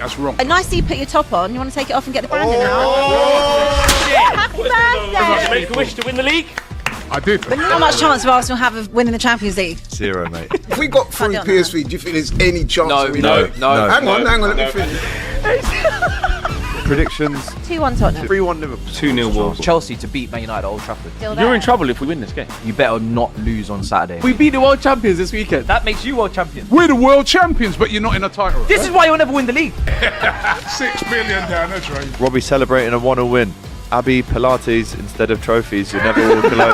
That's wrong. Nice that you put your top on. You want to take it off and get the branding out? Happy birthday! Make a wish to win the league. I did. How much chance will Arsenal have of winning the Champions League? 0, mate. If we got through PSV, do you think there's any chance? No. Hang on, let me finish. Predictions. 2-1 Tottenham. 3-1 Liverpool. 2-0 Wolves. Chelsea to beat Man United at Old Trafford. Still there. You're in trouble if we win this game. You better not lose on Saturday. We beat the world champions this weekend. That makes you world champion. We're the world champions, but you're not in a title. This is why you'll never win the league. 6 million down the drain. Robbie celebrating a 1-0 win. Abby Pilates instead of trophies. You never walk alone.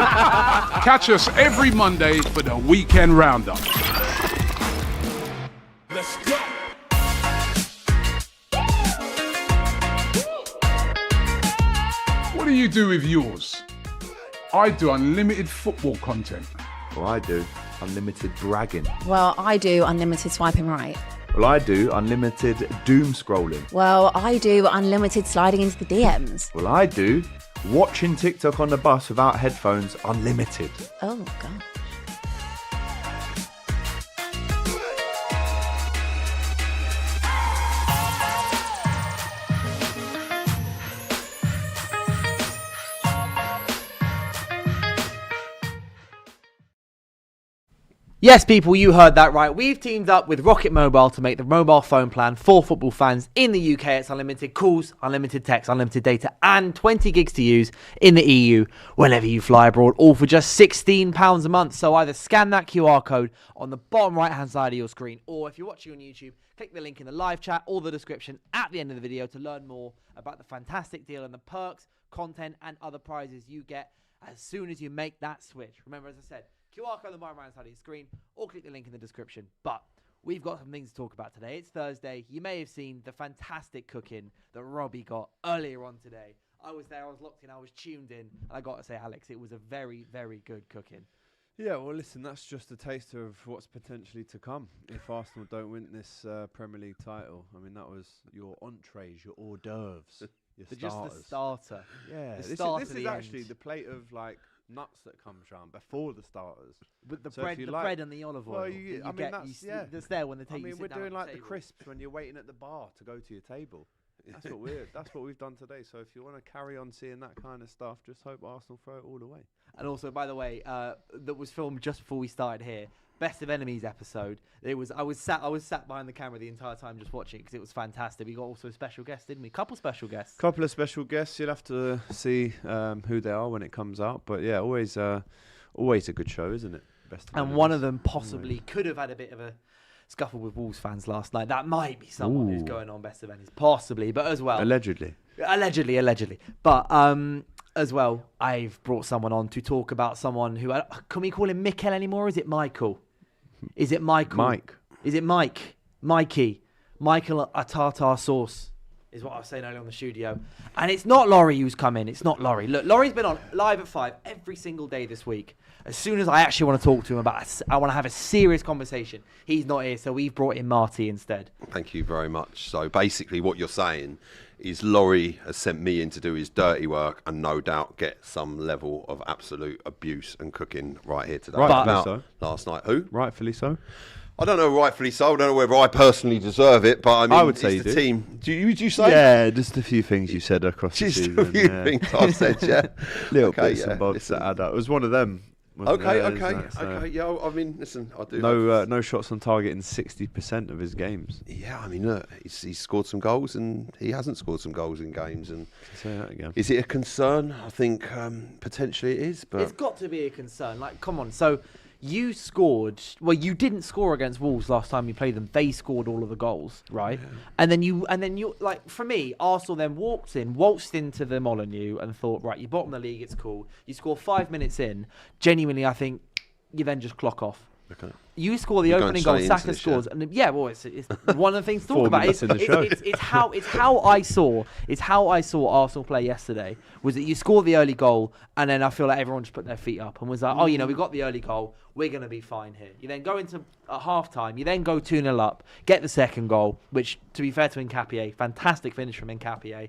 Catch us every Monday for the weekend roundup. Let's go. What do you do with yours? I do unlimited football content. Well, I do unlimited bragging. Well, I do unlimited swiping right. Well, I do unlimited doom scrolling. Well, I do unlimited sliding into the DMs. Well, I do watching TikTok on the bus without headphones unlimited. Oh, God. Yes, people, you heard that right. We've teamed up with Rocket Mobile to make the mobile phone plan for football fans in the UK. It's unlimited calls, unlimited text, unlimited data, and 20 gigs to use in the EU whenever you fly abroad, all for just £16 a month. So either scan that QR code on the bottom right-hand side of your screen, or if you're watching on YouTube, click the link in the live chat or the description at the end of the video to learn more about the fantastic deal and the perks, content, and other prizes you get as soon as you make that switch. Remember, as I said, QR code on the bottom right side of your screen, or click the link in the description. But we've got some things to talk about today. It's Thursday. You may have seen the fantastic cooking that Robbie got earlier on today. I was there, I was locked in, I was tuned in. And I got to say, Alex, it was a very, very good cooking. Yeah, well, listen, that's just a taster of what's potentially to come if Arsenal don't win this Premier League title. I mean, that was your entrees, your hors d'oeuvres, your starters. Just the starter. Yeah, The this start is to the actually end. the plate of like nuts that comes round before the starters. With the So if bread, you the like- bread and the olive oil. Well, that you, you I mean, get, that's, you, yeah. that's there when they take I you mean, sit we're down doing at like the table. crisps when you're waiting at the bar to go to your table. That's what we've done today. So if you want to carry on seeing that kind of stuff, just hope Arsenal throw it all away. And also, by the way, that was filmed just before we started here. Best of Enemies episode. I was sat behind the camera the entire time just watching because it was fantastic. We got also a special guest, didn't we? Couple special guests. Couple of special guests. You'll have to see who they are when it comes out. But yeah, always a good show, isn't it? Best of And Enemies. one of them possibly could have had a bit of a scuffle with Wolves fans last night. That might be someone who's Ooh. going on Best of Enemies, possibly, but as well. Allegedly. Allegedly. But as well, I've brought someone on to talk about someone who... can we call him Mikkel anymore, or is it Michael? Is it Michael? Mike. Is it Mike? Mikey. Michael a tartar sauce is what I was saying earlier on the studio. And it's not Laurie who's come in. It's not Laurie. Look, Laurie's been on live at 5 every single day this week. As soon as I actually want to talk to him I want to have a serious conversation, he's not here, so we've brought in Marty instead. Thank you very much. So basically what you're saying is Laurie has sent me in to do his dirty work and no doubt get some level of absolute abuse and cooking right here today. Rightfully About so. last night. Who? Rightfully so. I don't know rightfully so. I don't know whether I personally deserve it, but I mean, I would say it's you the do. team. Would you say? Yeah, just a few things you said across the Just season. a few yeah. things I've said, yeah. Little Okay, bits yeah, and bobs listen. that add up. It was one of them. wasn't Okay, it? okay, Isn't it? So okay. Yeah, I mean, listen, I do. No shots on target in 60% of his games. Yeah, I mean, look, he's scored some goals and he hasn't scored some goals in games. And Say that again. is it a concern? I think potentially it is, but It's got to be a concern. Like, come on. So you scored. Well, you didn't score against Wolves last time you played them. They scored all of the goals, right? Yeah. And then you like, for me, Arsenal then waltzed into the Molineux and thought, right, you bottom the league, it's cool. You score 5 minutes in. Genuinely, I think you then just clock off. okay. You score the We're opening going goal, straight into Saka this, scores, and yeah, well, it's one of the things to talk 4 about. minutes in the show. It's how I saw Arsenal play yesterday. Was that you score the early goal, and then I feel like everyone just put their feet up and was like, oh, we got the early goal, we're gonna be fine here. You then go into half time, you then go 2-0 up, get the second goal, which, to be fair to Nkapie, fantastic finish from Nkapie.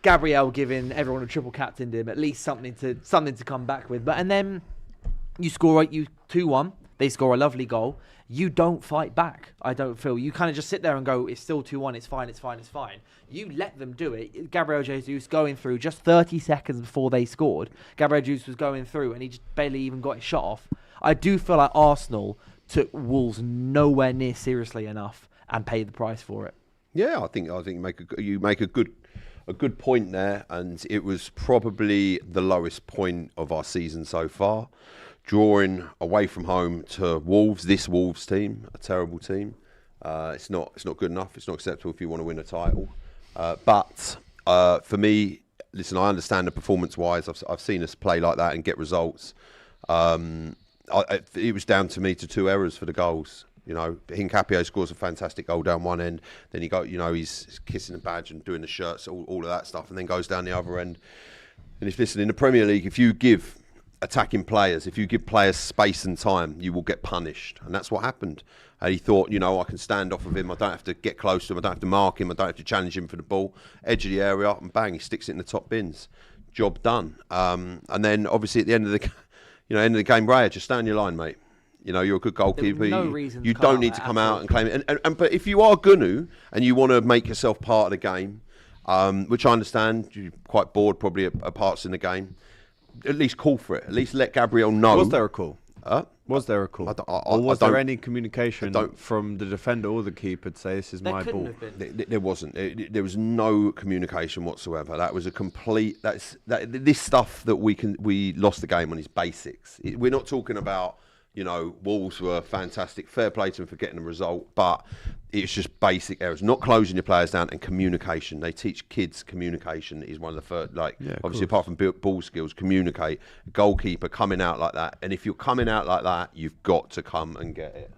Gabriel giving everyone a triple captained him, at least something to come back with. And then you score 2-1. They score a lovely goal. You don't fight back, I don't feel. You kind of just sit there and go, it's still 2-1, it's fine, it's fine, it's fine. You let them do it. Gabriel Jesus going through just 30 seconds before they scored. Gabriel Jesus was going through and he just barely even got his shot off. I do feel like Arsenal took Wolves nowhere near seriously enough and paid the price for it. Yeah, I think you make a good point there, and it was probably the lowest point of our season so far. Drawing away from home to Wolves, this Wolves team, a terrible team. It's not good enough. It's not acceptable if you want to win a title. But for me, listen, I understand the performance-wise. I've seen us play like that and get results. It was down to me to 2 errors for the goals. You know, Hincapie scores a fantastic goal down one end. Then he's kissing the badge and doing the shirts, all of that stuff, and then goes down the other end. And listen, in the Premier League, if you give attacking players, if you give players space and time, you will get punished. And that's what happened. And he thought, I can stand off of him. I don't have to get close to him. I don't have to mark him. I don't have to challenge him for the ball. Edge of the area, and bang, he sticks it in the top bins. Job done. And then, obviously, at the end of the game, Raya, just stay on your line, mate. You're a good goalkeeper. No reason you don't need to come out and claim it. But if you are gonna and you want to make yourself part of the game, which I understand, you're quite bored probably at parts in the game, at least call for it. At least let Gabriel know. Was there a call? Was there a call? Or was there any communication from the defender or the keeper to say, this is my ball? There wasn't. There was no communication whatsoever. That was a complete... This stuff that we lost the game on is basics. We're not talking about... Wolves were fantastic. Fair play to them for getting the result, but it's just basic errors. Not closing your players down and communication. They teach kids communication is one of the first, obviously apart from ball skills, communicate. Goalkeeper coming out like that. And if you're coming out like that, you've got to come and get it.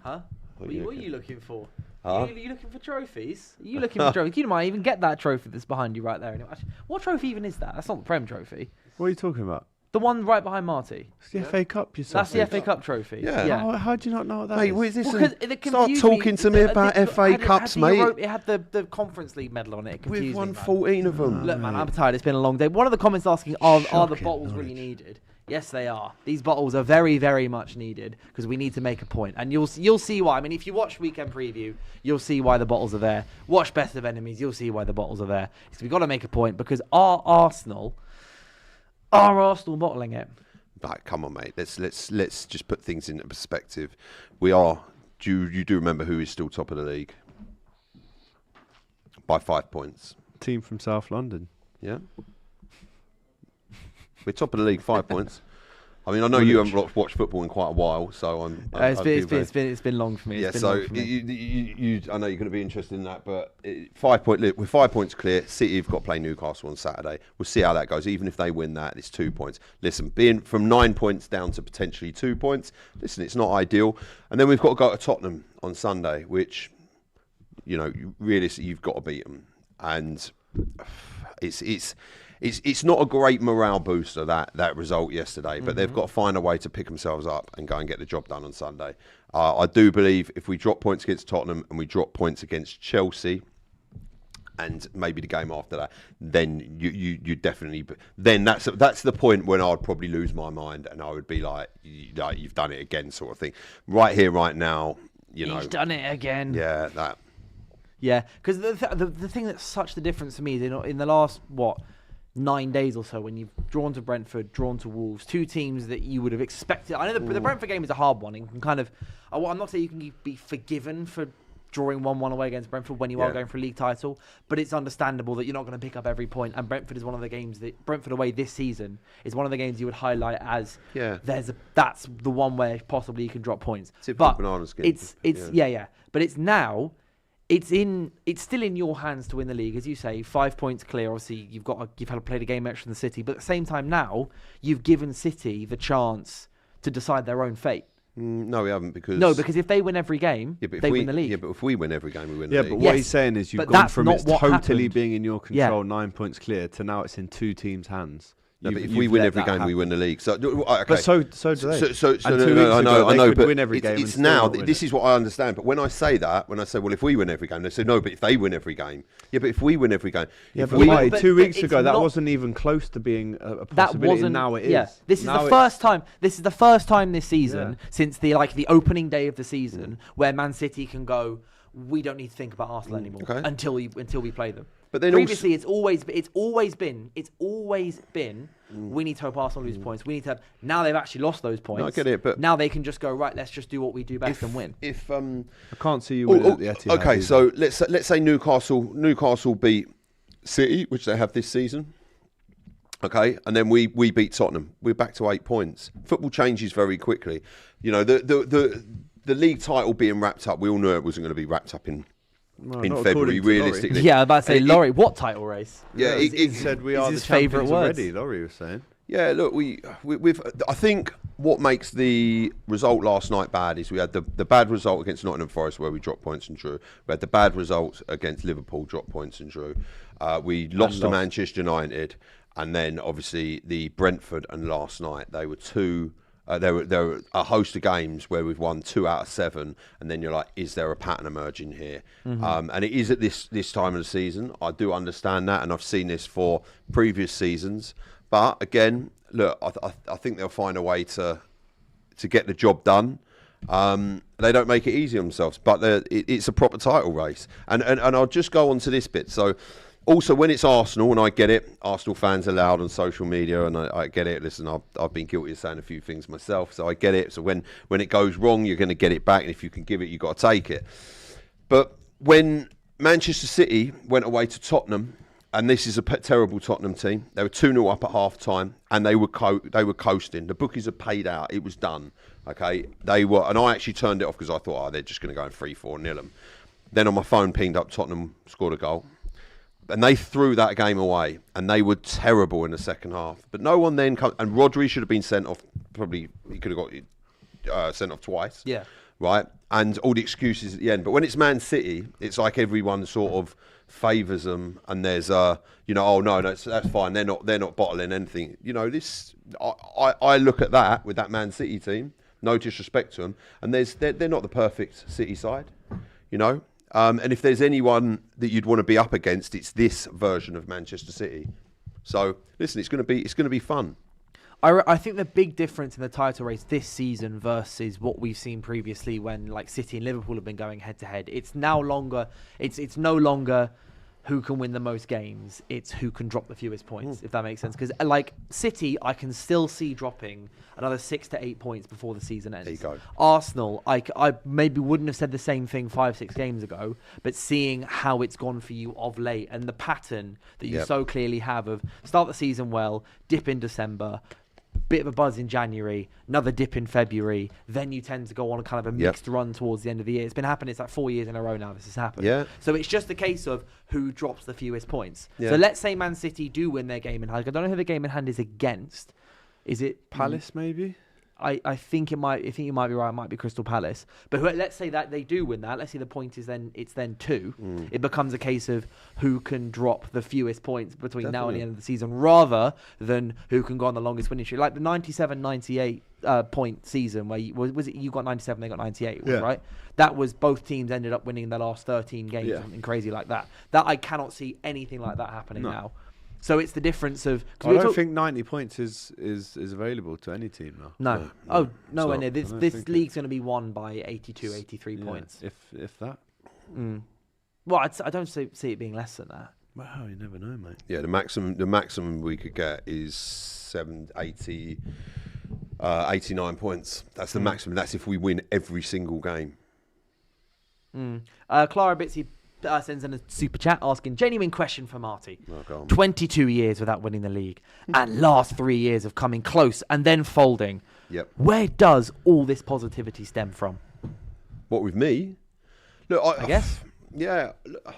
Huh? What are you looking for? Huh? Are you looking for trophies? Are you looking for trophies? You might even get that trophy that's behind you right there. Anyway, what trophy even is that? That's not the Prem trophy. What are you talking about? The one right behind Marty. It's the FA Cup, you said. That's the FA Cup trophy. Yeah. How do you not know what that mate, is? what is this? Start talking to me about FA Cups, mate. It had the Conference League medal on it. We've won 14 of them. Look, man, I'm tired. It's been a long day. One of the comments asking, are the bottles really needed? Yes, they are. These bottles are very, very much needed because we need to make a point. And you'll see why. I mean, if you watch Weekend Preview, you'll see why the bottles are there. Watch Best of Enemies, you'll see why the bottles are there. Because we've got to make a point because are Arsenal bottling it? Right, come on, mate. Let's just put things into perspective. We are. You do remember who is still top of the league by 5 points? Team from South London. Yeah, we're top of the league, 5 points. I mean, I know you haven't watched football in quite a while, so it's been long for me. Yeah, so I know you're going to be interested in that, but 5 point. Look, we're 5 points clear. City have got to play Newcastle on Saturday. We'll see how that goes. Even if they win that, it's 2 points. Listen, being from 9 points down to potentially 2 points. Listen, it's not ideal. And then we've got to go to Tottenham on Sunday, which realistically you've got to beat them, and It's not a great morale booster, that result yesterday, but they've got to find a way to pick themselves up and go and get the job done on Sunday. I do believe if we drop points against Tottenham and we drop points against Chelsea and maybe the game after that, then you definitely... Then that's the point when I would probably lose my mind and I would be like you've done it again sort of thing. Right here, right now, He's done it again. Yeah, that... Yeah, because the thing that's such the difference to me is in the last, 9 days or so, when you've drawn to Brentford, drawn to Wolves, two teams that you would have expected. I know the Brentford game is a hard one. And can kind of, I'm not saying you can be forgiven for drawing 1-1 away against Brentford when you are going for a league title, but it's understandable that you're not going to pick up every point. And Brentford is one of the games that Brentford away this season is one of the games you would highlight as that's the one where possibly you can drop poinds. But but it's now. It's still in your hands to win the league, as you say. 5 points clear. Obviously, you've had to play the game extra than City, but at the same time now you've given City the chance to decide their own fate. No, we haven't because if they win every game, they win the league. Yeah, but if we win every game, we win the league. Yeah, but what he's saying is you've gone from it's totally being in your control, 9 points clear, to now it's in two teams' hands. No, but if we win every game, we win the league. So, okay. But so do they. So And 2 weeks ago, I know, could but win every game and it's still now. not win This it. is what I understand. But when I say, well, if we win every game, they say no. But if they win every game, yeah. But if we win every game, Yeah, if but we, Marty, but 2 weeks it's ago, that not- wasn't even close to being a That possibility. wasn't. Now it is. Yeah, this is Now the it- first time. This is the first time this season Yeah. since the opening day of the season where Man City can go. We don't need to think about Arsenal anymore okay. until we play them. But then previously, it's always been. We need to hope Arsenal lose points. We need to. Now they've actually lost those points. I get it, but now they can just go right. Let's just do what we do best and win. If I can't see you winning at the Etihad. okay, either. so let's say Newcastle beat City, which they have this season. Okay, and then we beat Tottenham. We're back to 8 points. Football changes very quickly. You know, the league title being wrapped up. We all knew it wasn't going to be wrapped up in not February. according to Realistically, Yeah, I was about to say, And it- Laurie, what title race? Yeah, he said we is are his the favourite champions words. already. Laurie was saying. Yeah, look, we've. I think what makes the result last night bad is we had the bad result against Nottingham Forest where we dropped points and drew. We had the bad result against Liverpool, dropped points and drew. We lost to Manchester United, and then obviously the Brentford and last night they were two. There were a host of games where we've won 2 out of 7, and then you're like, is there a pattern emerging here? And it is at this time of the season. I do understand that, and I've seen this for previous seasons. But again, look, I think they'll find a way to get the job done. They don't make it easy on themselves, but it's a proper title race. And I'll just go on to this bit. So also when it's Arsenal, and I get it, Arsenal fans are loud on social media, and I get it. Listen, I've been guilty of saying a few things myself, so I get it. So when it goes wrong, you're going to get it back, and if you can give it, you've got to take it. But when Manchester City went away to Tottenham, and this is a terrible Tottenham team. They were 2-0 up at half time, and they were coasting. The bookies had paid out. It was done. Okay, they were, and I actually turned it off because I thought, they're just going to go and 3-4 nil them. Then on my phone, pinged up Tottenham scored a goal, and they threw that game away, and they were terrible in the second half. But no one then and Rodri should have been sent off. Probably he could have got sent off twice. Yeah. Right, and all the excuses at the end. But when it's Man City, it's like everyone sort of favours them, and there's oh no, that's fine. They're not bottling anything. You know, this I look at that with that Man City team. No disrespect to them, and they're not the perfect City side. You know, and if there's anyone that you'd want to be up against, it's this version of Manchester City. So listen, it's going to be fun. I think the big difference in the title race this season versus what we've seen previously when like City and Liverpool have been going head to head, it's no longer who can win the most games, it's who can drop the fewest points, if that makes sense. Because like City, I can still see dropping another 6 to 8 points before the season ends. There you go. Arsenal, I maybe wouldn't have said the same thing 5-6 games ago, but seeing how it's gone for you of late and the pattern that you so clearly have of start the season well, dip in December, bit of a buzz in January, another dip in February, then you tend to go on a kind of a mixed run towards the end of the year. It's been happening, it's like 4 years in a row now this has happened. Yeah. So it's just a case of who drops the fewest points. Yeah. So let's say Man City do win their game in hand. I don't know who the game in hand is against. Is it Palace maybe? I think you might be right. It might be Crystal Palace. But let's say that they do win that. Let's say the point is then 2. It becomes a case of who can drop the fewest points between now and the end of the season, rather than who can go on the longest winning streak. Like the 97-98 point season where was it you got 97, they got 98, right? That was both teams ended up winning their last 13 games, something crazy like that. That I cannot see anything like that happening now. So it's the difference of. I don't think 90 points is available to any team now. No. Nowhere near. This league's it going to be won by 82, 83 points. If that. Well, I don't see it being less than that. Wow, you never know, mate. Yeah, the maximum we could get is 89 points. That's the maximum. That's if we win every single game. Clara Bitsy sends in a super chat asking, genuine question for Marty. Oh, go on. 22 years without winning the league and last 3 years of coming close and then folding. Yep. Where does all this positivity stem from? What with me? Look, I guess. Yeah. Look,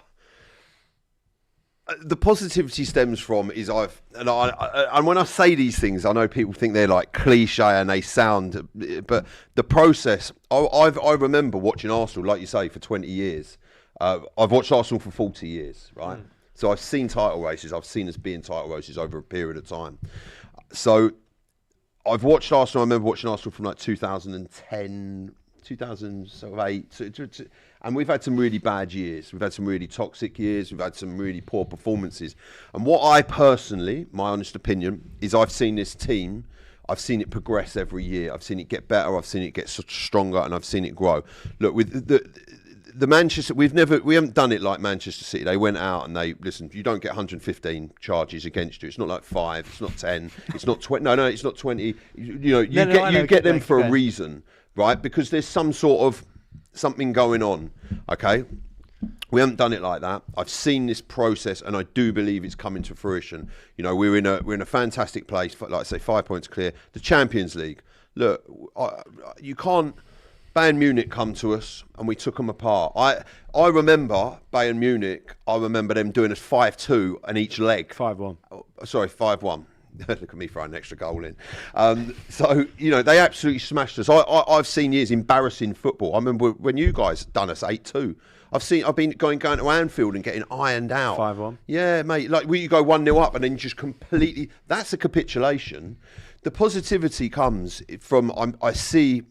the positivity stems from is and when I say these things, I know people think they're like cliche and they sound, but the process. I remember watching Arsenal, like you say, for 20 years. I've watched Arsenal for 40 years, right? So I've seen title races. I've seen us be in title races over a period of time. So I've watched Arsenal. I remember watching Arsenal from like 2010, 2008, and we've had some really bad years. We've had some really toxic years. We've had some really poor performances. And what I personally, my honest opinion, is I've seen this team. I've seen it progress every year. I've seen it get better. I've seen it get stronger, and I've seen it grow. Look, with the Manchester, we haven't done it like Manchester City. They went out and listen. You don't get 115 charges against you. It's not like 5. It's not 10. It's not 20. No, it's not 20. You get them for a reason, right? Because there's some sort of something going on. Okay, we haven't done it like that. I've seen this process, and I do believe it's coming to fruition. We're in a fantastic place. Like I say, 5 points clear. The Champions League. Look, you can't. Bayern Munich come to us and we took them apart. I remember Bayern Munich. I remember them doing us 5-2 on each leg. 5-1. Sorry, 5-1. Look at me throwing an extra goal in. So they absolutely smashed us. I've seen years embarrassing football. I remember when you guys done us 8-2. I've been going to Anfield and getting ironed out. 5-1. Yeah, mate. Like you go 1-0 up and then just completely. That's a capitulation. The positivity comes from I see.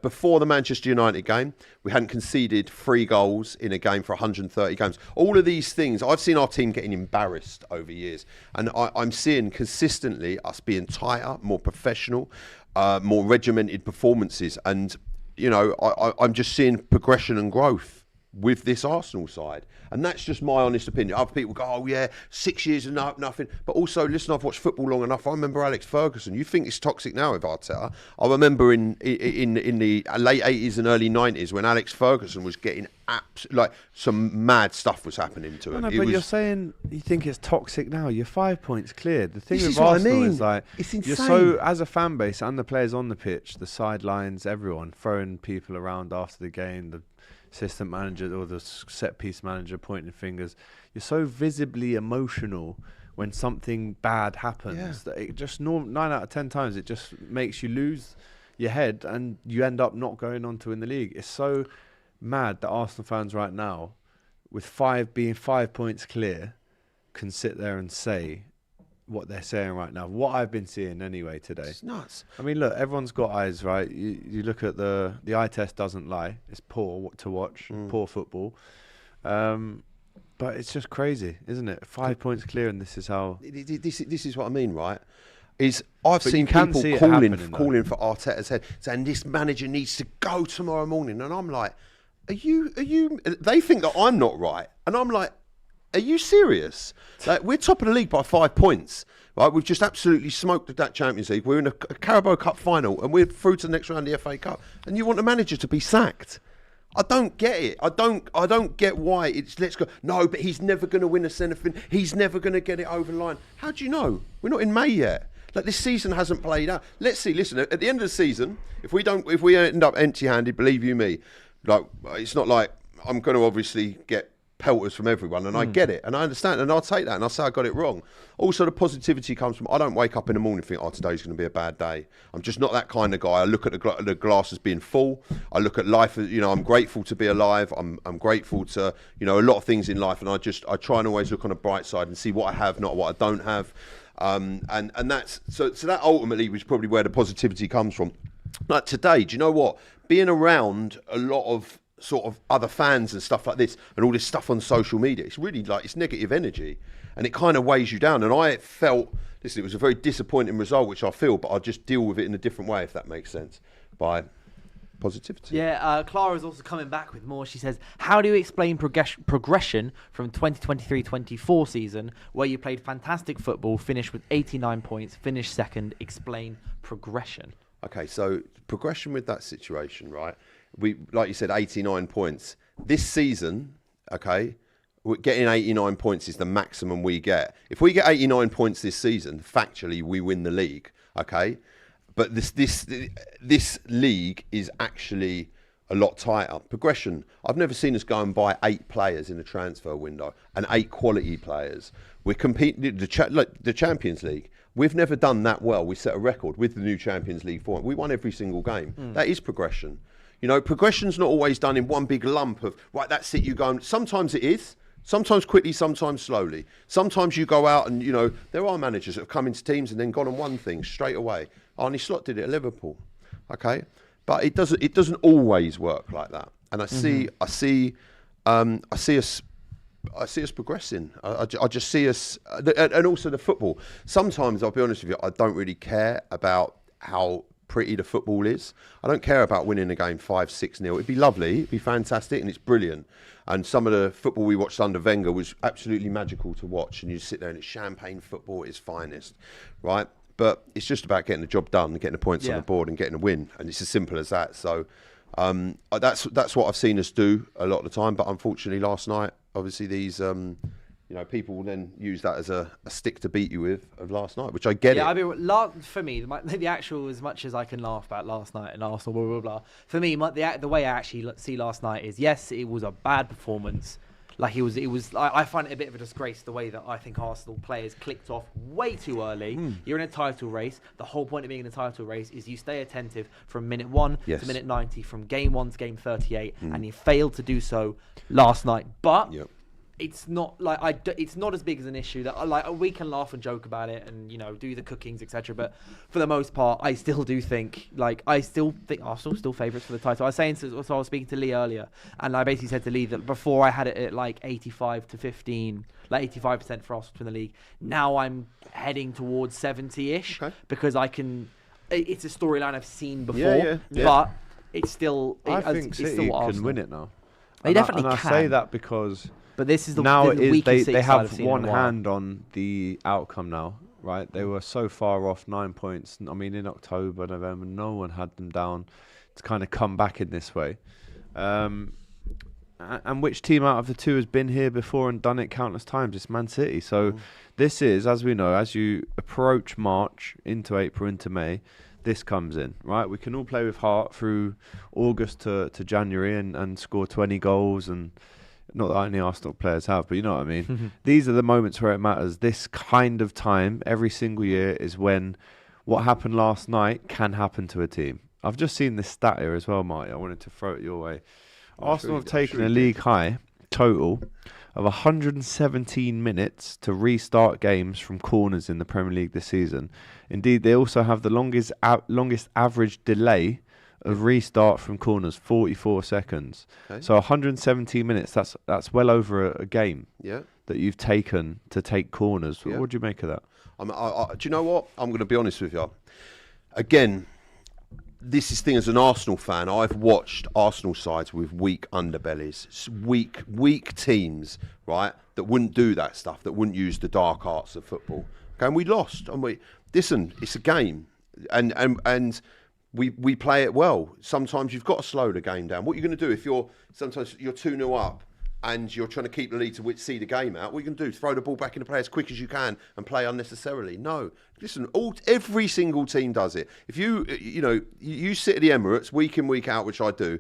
Before the Manchester United game, we hadn't conceded 3 goals in a game for 130 games. All of these things, I've seen our team getting embarrassed over years. And I'm seeing consistently us being tighter, more professional, more regimented performances. And, I'm just seeing progression and growth with this Arsenal side. And that's just my honest opinion. Other people go, oh yeah, 6 years and nothing. But also, listen, I've watched football long enough. I remember Alex Ferguson. You think it's toxic now with Arteta. I remember in the late 80s and early 90s when Alex Ferguson was getting some mad stuff was happening to him. No, but you're saying you think it's toxic now. You're 5 points clear. The thing This with is what I Arsenal mean. is like, It's you're insane. so, as a fan base and the players on the pitch, the sidelines, everyone, throwing people around after the game, the assistant manager or the set piece manager pointing fingers. You're so visibly emotional when something bad happens that it just 9 out of 10 times it just makes you lose your head and you end up not going on to win the league. It's so mad that Arsenal fans right now, with being 5 points clear, can sit there and say what they're saying right now. What I've been seeing anyway today. It's nuts. I mean, look, everyone's got eyes, right? You look at the eye test doesn't lie. It's poor to watch, poor football. But it's just crazy, isn't it? 5 points clear, and this is how. This is what I mean, right? I've But seen you can people see it calling happening, for Arteta's head, saying this manager needs to go tomorrow morning, and I'm like, are you? They think that I'm not right, and I'm like, are you serious? Like, we're top of the league by 5 points, right? We've just absolutely smoked that Champions League. We're in a Carabao Cup final, and we're through to the next round of the FA Cup. And you want the manager to be sacked? I don't get it. I don't get why it's let's go. No, but he's never going to win us anything. He's never going to get it over the line. How do you know? We're not in May yet. Like, this season hasn't played out. Let's see. Listen, at the end of the season, if we end up empty-handed, believe you me, like, it's not like I'm going to obviously get pelters from everyone, and I get it, and I understand, and I'll take that, and I'll say I got it wrong. Also, the positivity comes from, I don't wake up in the morning and think, oh, today's going to be a bad day. I'm just not that kind of guy. I look at the glass as being full. I look at life as, I'm grateful to be alive. I'm grateful to, a lot of things in life, and I try and always look on the bright side and see what I have, not what I don't have. And that's, so that ultimately was probably where the positivity comes from. Like today, do you know what? Being around a lot of sort of other fans and stuff like this and all this stuff on social media, it's really like, it's negative energy and it kind of weighs you down. And I felt, listen, it was a very disappointing result, which I feel, but I'll just deal with it in a different way, if that makes sense, by positivity. Yeah, Clara's also coming back with more. She says, how do you explain progression from 2023-24 season where you played fantastic football, finished with 89 points, finished second? Explain progression. Okay, so progression with that situation, right? We, like you said, 89 points. This season, okay, getting 89 points is the maximum we get. If we get 89 points this season, factually, we win the league, okay? But this league is actually a lot tighter. Progression, I've never seen us go and buy 8 players in a transfer window and 8 quality players. We're competing, the Champions League. We've never done that well. We set a record with the new Champions League format. We won every single game. That is progression. Progression's not always done in one big lump of, right, that's it, you go. And sometimes it is, Sometimes quickly, sometimes slowly. Sometimes you go out and, you know, there are managers that have come into teams and then gone and won things straight away. Arne Slot did it at Liverpool, okay? But it doesn't always work like that. And I see us progressing. I just see us, and also the football. Sometimes, I'll be honest with you, I don't really care about how pretty the football is. I don't care about winning a game 5-6-0. It'd be lovely, it'd be fantastic, and it's brilliant. And some of the football we watched under Wenger was absolutely magical to watch. And you sit there and it's champagne football at its finest, right? But it's just about getting the job done, getting the points on the board, and getting a win. And it's as simple as that. So that's what I've seen us do a lot of the time. But unfortunately, last night, obviously, these people will then use that as a stick to beat you with of last night, which I get it. I mean, for me, the actual, as much as I can laugh about last night and Arsenal, blah, blah, blah, for me, the way I actually see last night is, yes, it was a bad performance. Like, I find it a bit of a disgrace the way that I think Arsenal players clicked off way too early. You're in a title race. The whole point of being in a title race is you stay attentive from minute 1 to minute 90, from game 1 to game 38, and you failed to do so last night. But it's not like it's not as big as an issue that we can laugh and joke about it and do the cookings, etc. But for the most part, I still think Arsenal still favourites for the title. I was saying, so I was speaking to Lee earlier, and I basically said to Lee that before I had it at like 85 to 15, like 85% for Arsenal to win the league. Now I'm heading towards 70-ish because I can. It's a storyline I've seen before, but it's still. I think City can win it now. They definitely can. I say that because. But this is they have one hand on the outcome now, right? They were so far off, 9 points. I mean, in October, November, no one had them down to kind of come back in this way. And which team out of the two has been here before and done it countless times? It's Man City. So this is, as we know, as you approach March into April, into May, this comes in, right? We can all play with heart through August to January and score 20 goals and. Not that only Arsenal players have, but you know what I mean. These are the moments where it matters. This kind of time, every single year, is when what happened last night can happen to a team. I've just seen this stat here as well, Marty. I wanted to throw it your way. Arsenal have taken a league high total of 117 minutes to restart games from corners in the Premier League this season. Indeed, they also have the longest average delay of restart from corners, 44 seconds. Okay. So 117 minutes, that's well over a game that you've taken to take corners. Yeah. What do you make of that? Do you know what? I'm going to be honest with you. Again, this is thing as an Arsenal fan, I've watched Arsenal sides with weak underbellies, weak teams, right, that wouldn't do that stuff, that wouldn't use the dark arts of football. Okay, and we lost. And listen, it's a game. And we play it well. Sometimes you've got to slow the game down. What are you going to do if sometimes you're 2-0 up and you're trying to keep the lead to see the game out? What are you going to do? Throw the ball back into play as quick as you can and play unnecessarily? No. Listen, every single team does it. If you sit at the Emirates week in, week out, which I do,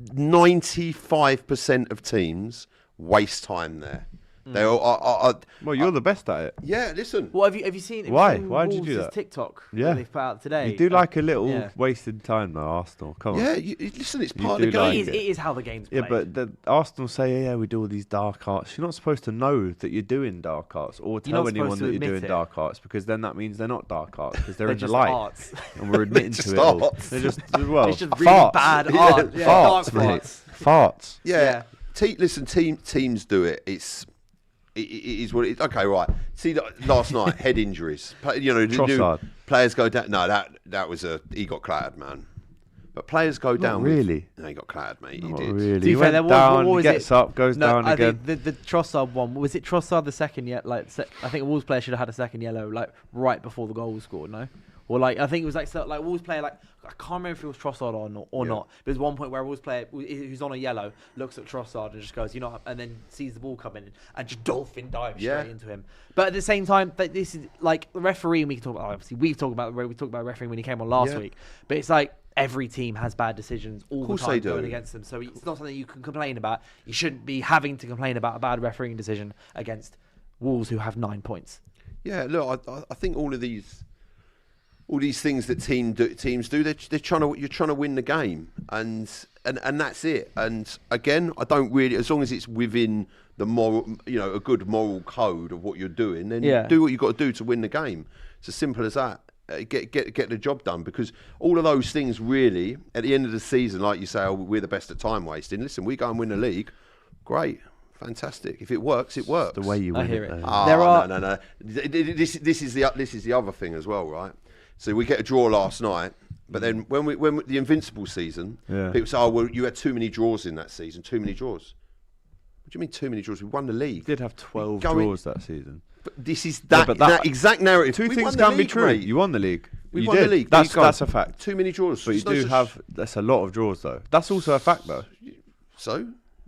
95% of teams waste time there. They are, well, you're the best at it. Yeah, listen. Well, have you seen? Why did you do that? TikTok. Yeah, they've put out today. You do like a little wasted time, though, Arsenal. Come on. Yeah, listen, it's part of the game. It is how the game's played. Yeah, but the Arsenal say, we do all these dark arts. You're not supposed to know that you're doing dark arts or tell anyone that you're doing dark arts, because then that means they're not dark arts because they're in the light. Arts. And we're admitting to it all. They're just it's just really bad art. Farts, mate. Farts. Yeah. Listen, teams do it. It is what it is. Okay, right. See, last night, head injuries. Players go down. No, that was he got clattered, man. But players go down. Really? No, he got clattered, mate. He Not did. Really. He went down, gets up, goes down again. The Trossard one, was it Trossard the second yet? I think a Wolves player should have had a second yellow, right before the goal was scored, no? Or I think it was Wolves player, I can't remember if it was Trossard or not. There's one point where a Wolves player who's on a yellow looks at Trossard and just goes, and then sees the ball coming in and just dolphin dives straight into him. But at the same time, this is the referee, and we can talk about, obviously we talked about refereeing when he came on last week. But it's every team has bad decisions all the time going against them. So it's not something you can complain about. You shouldn't be having to complain about a bad refereeing decision against Wolves who have 9 points. Yeah, look, I think all these things that teams do, you're trying to win the game, and that's it. And again, I don't really, as long as it's within the moral, a good moral code of what you're doing, then Yeah. do what you've got to do to win the game. It's as simple as that. Get the job done, because all of those things really, at the end of the season, like you say, we're the best at time wasting. Listen, we go and win the league, great, fantastic. If it works, it works. The way you win hear it. it. though. No. This is the other thing as well, right? So we get a draw last night, but then when the Invincible season, people say, "Oh, well, you had too many draws in that season. Too many draws." What do you mean too many draws? We won the league. We did have 12 draws that season. But this is Yeah, that exact narrative. Two We things won the can be league, true. mate. You won the league. We You won did. the league. That's a fact. Too many draws. But you There's no do such- have. That's a lot of draws, though. That's also a fact, though. So,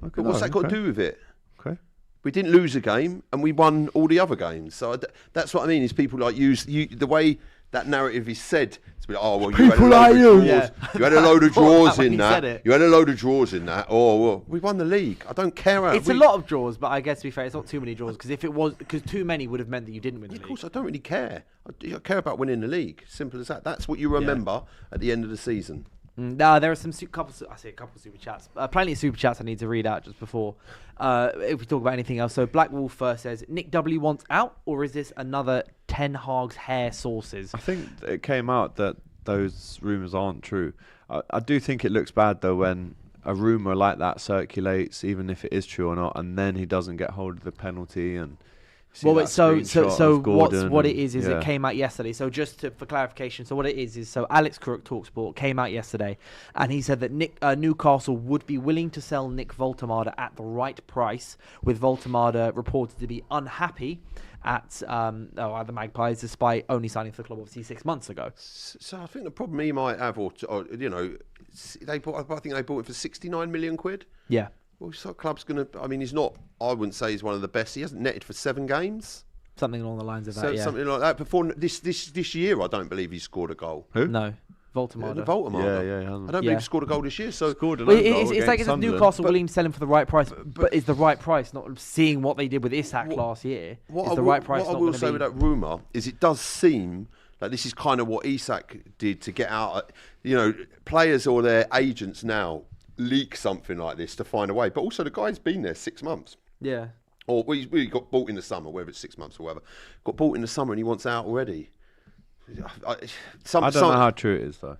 Okay, but what's that got to okay. do with it? Okay. We didn't lose a game, and we won all the other games. So that's what I mean. Is people like use the way that narrative is said to be like, oh well, you had a load of draws. Yeah. You had a load of draws when in he that. said it. You had a load of draws in that. Oh well, we won the league. I don't care. It's a lot of draws, but I guess to be fair, it's not too many draws, because too many would have meant that you didn't win the Of league. course, I don't really care. I care about winning the league. Simple as that. That's what you remember at the end of the season. No, there are some a couple super chats. Plenty of super chats I need to read out just before if we talk about anything else. So Black Wolf first says, Nick W wants out, or is this another Ten Hag's hair sources? I think it came out that those rumours aren't true. I do think it looks bad, though, when a rumour like that circulates, even if it is true or not, and then he doesn't get hold of the penalty. And Well, wait, so what it is yeah. it came out yesterday. So for clarification, so what it is so Alex Crook, Talksport, came out yesterday, and he said that Newcastle would be willing to sell Nick Woltemade at the right price, with Woltemade reported to be unhappy at the Magpies, despite only signing for the club obviously 6 months ago. So I think the problem he might have, I think they bought it for 69 million quid. Yeah. Well, so club's going to. I mean, he's not. I wouldn't say he's one of the best. He hasn't netted for 7 games. Something along the lines of that. So Yeah. something like that. Before this year, I don't believe he scored a goal. Who? No. Woltemade. Woltemade. Yeah, he hasn't. I don't believe he scored a goal this year. So Scored an Well, own goal it's like against it's Sunderland. Newcastle willing to sell him for the right price, but is the right price not seeing what they did with Isak last year? What Is I the will, right price what I not will gonna say be? with that rumour is it does seem like this is kind of what Isak did to get out. Players or their agents now leak something like this to find a way. But also the guy's been there 6 months. Yeah. Or he got bought in the summer, whether it's 6 months or whatever. Got bought in the summer and he wants out already. I don't know how true it is, though.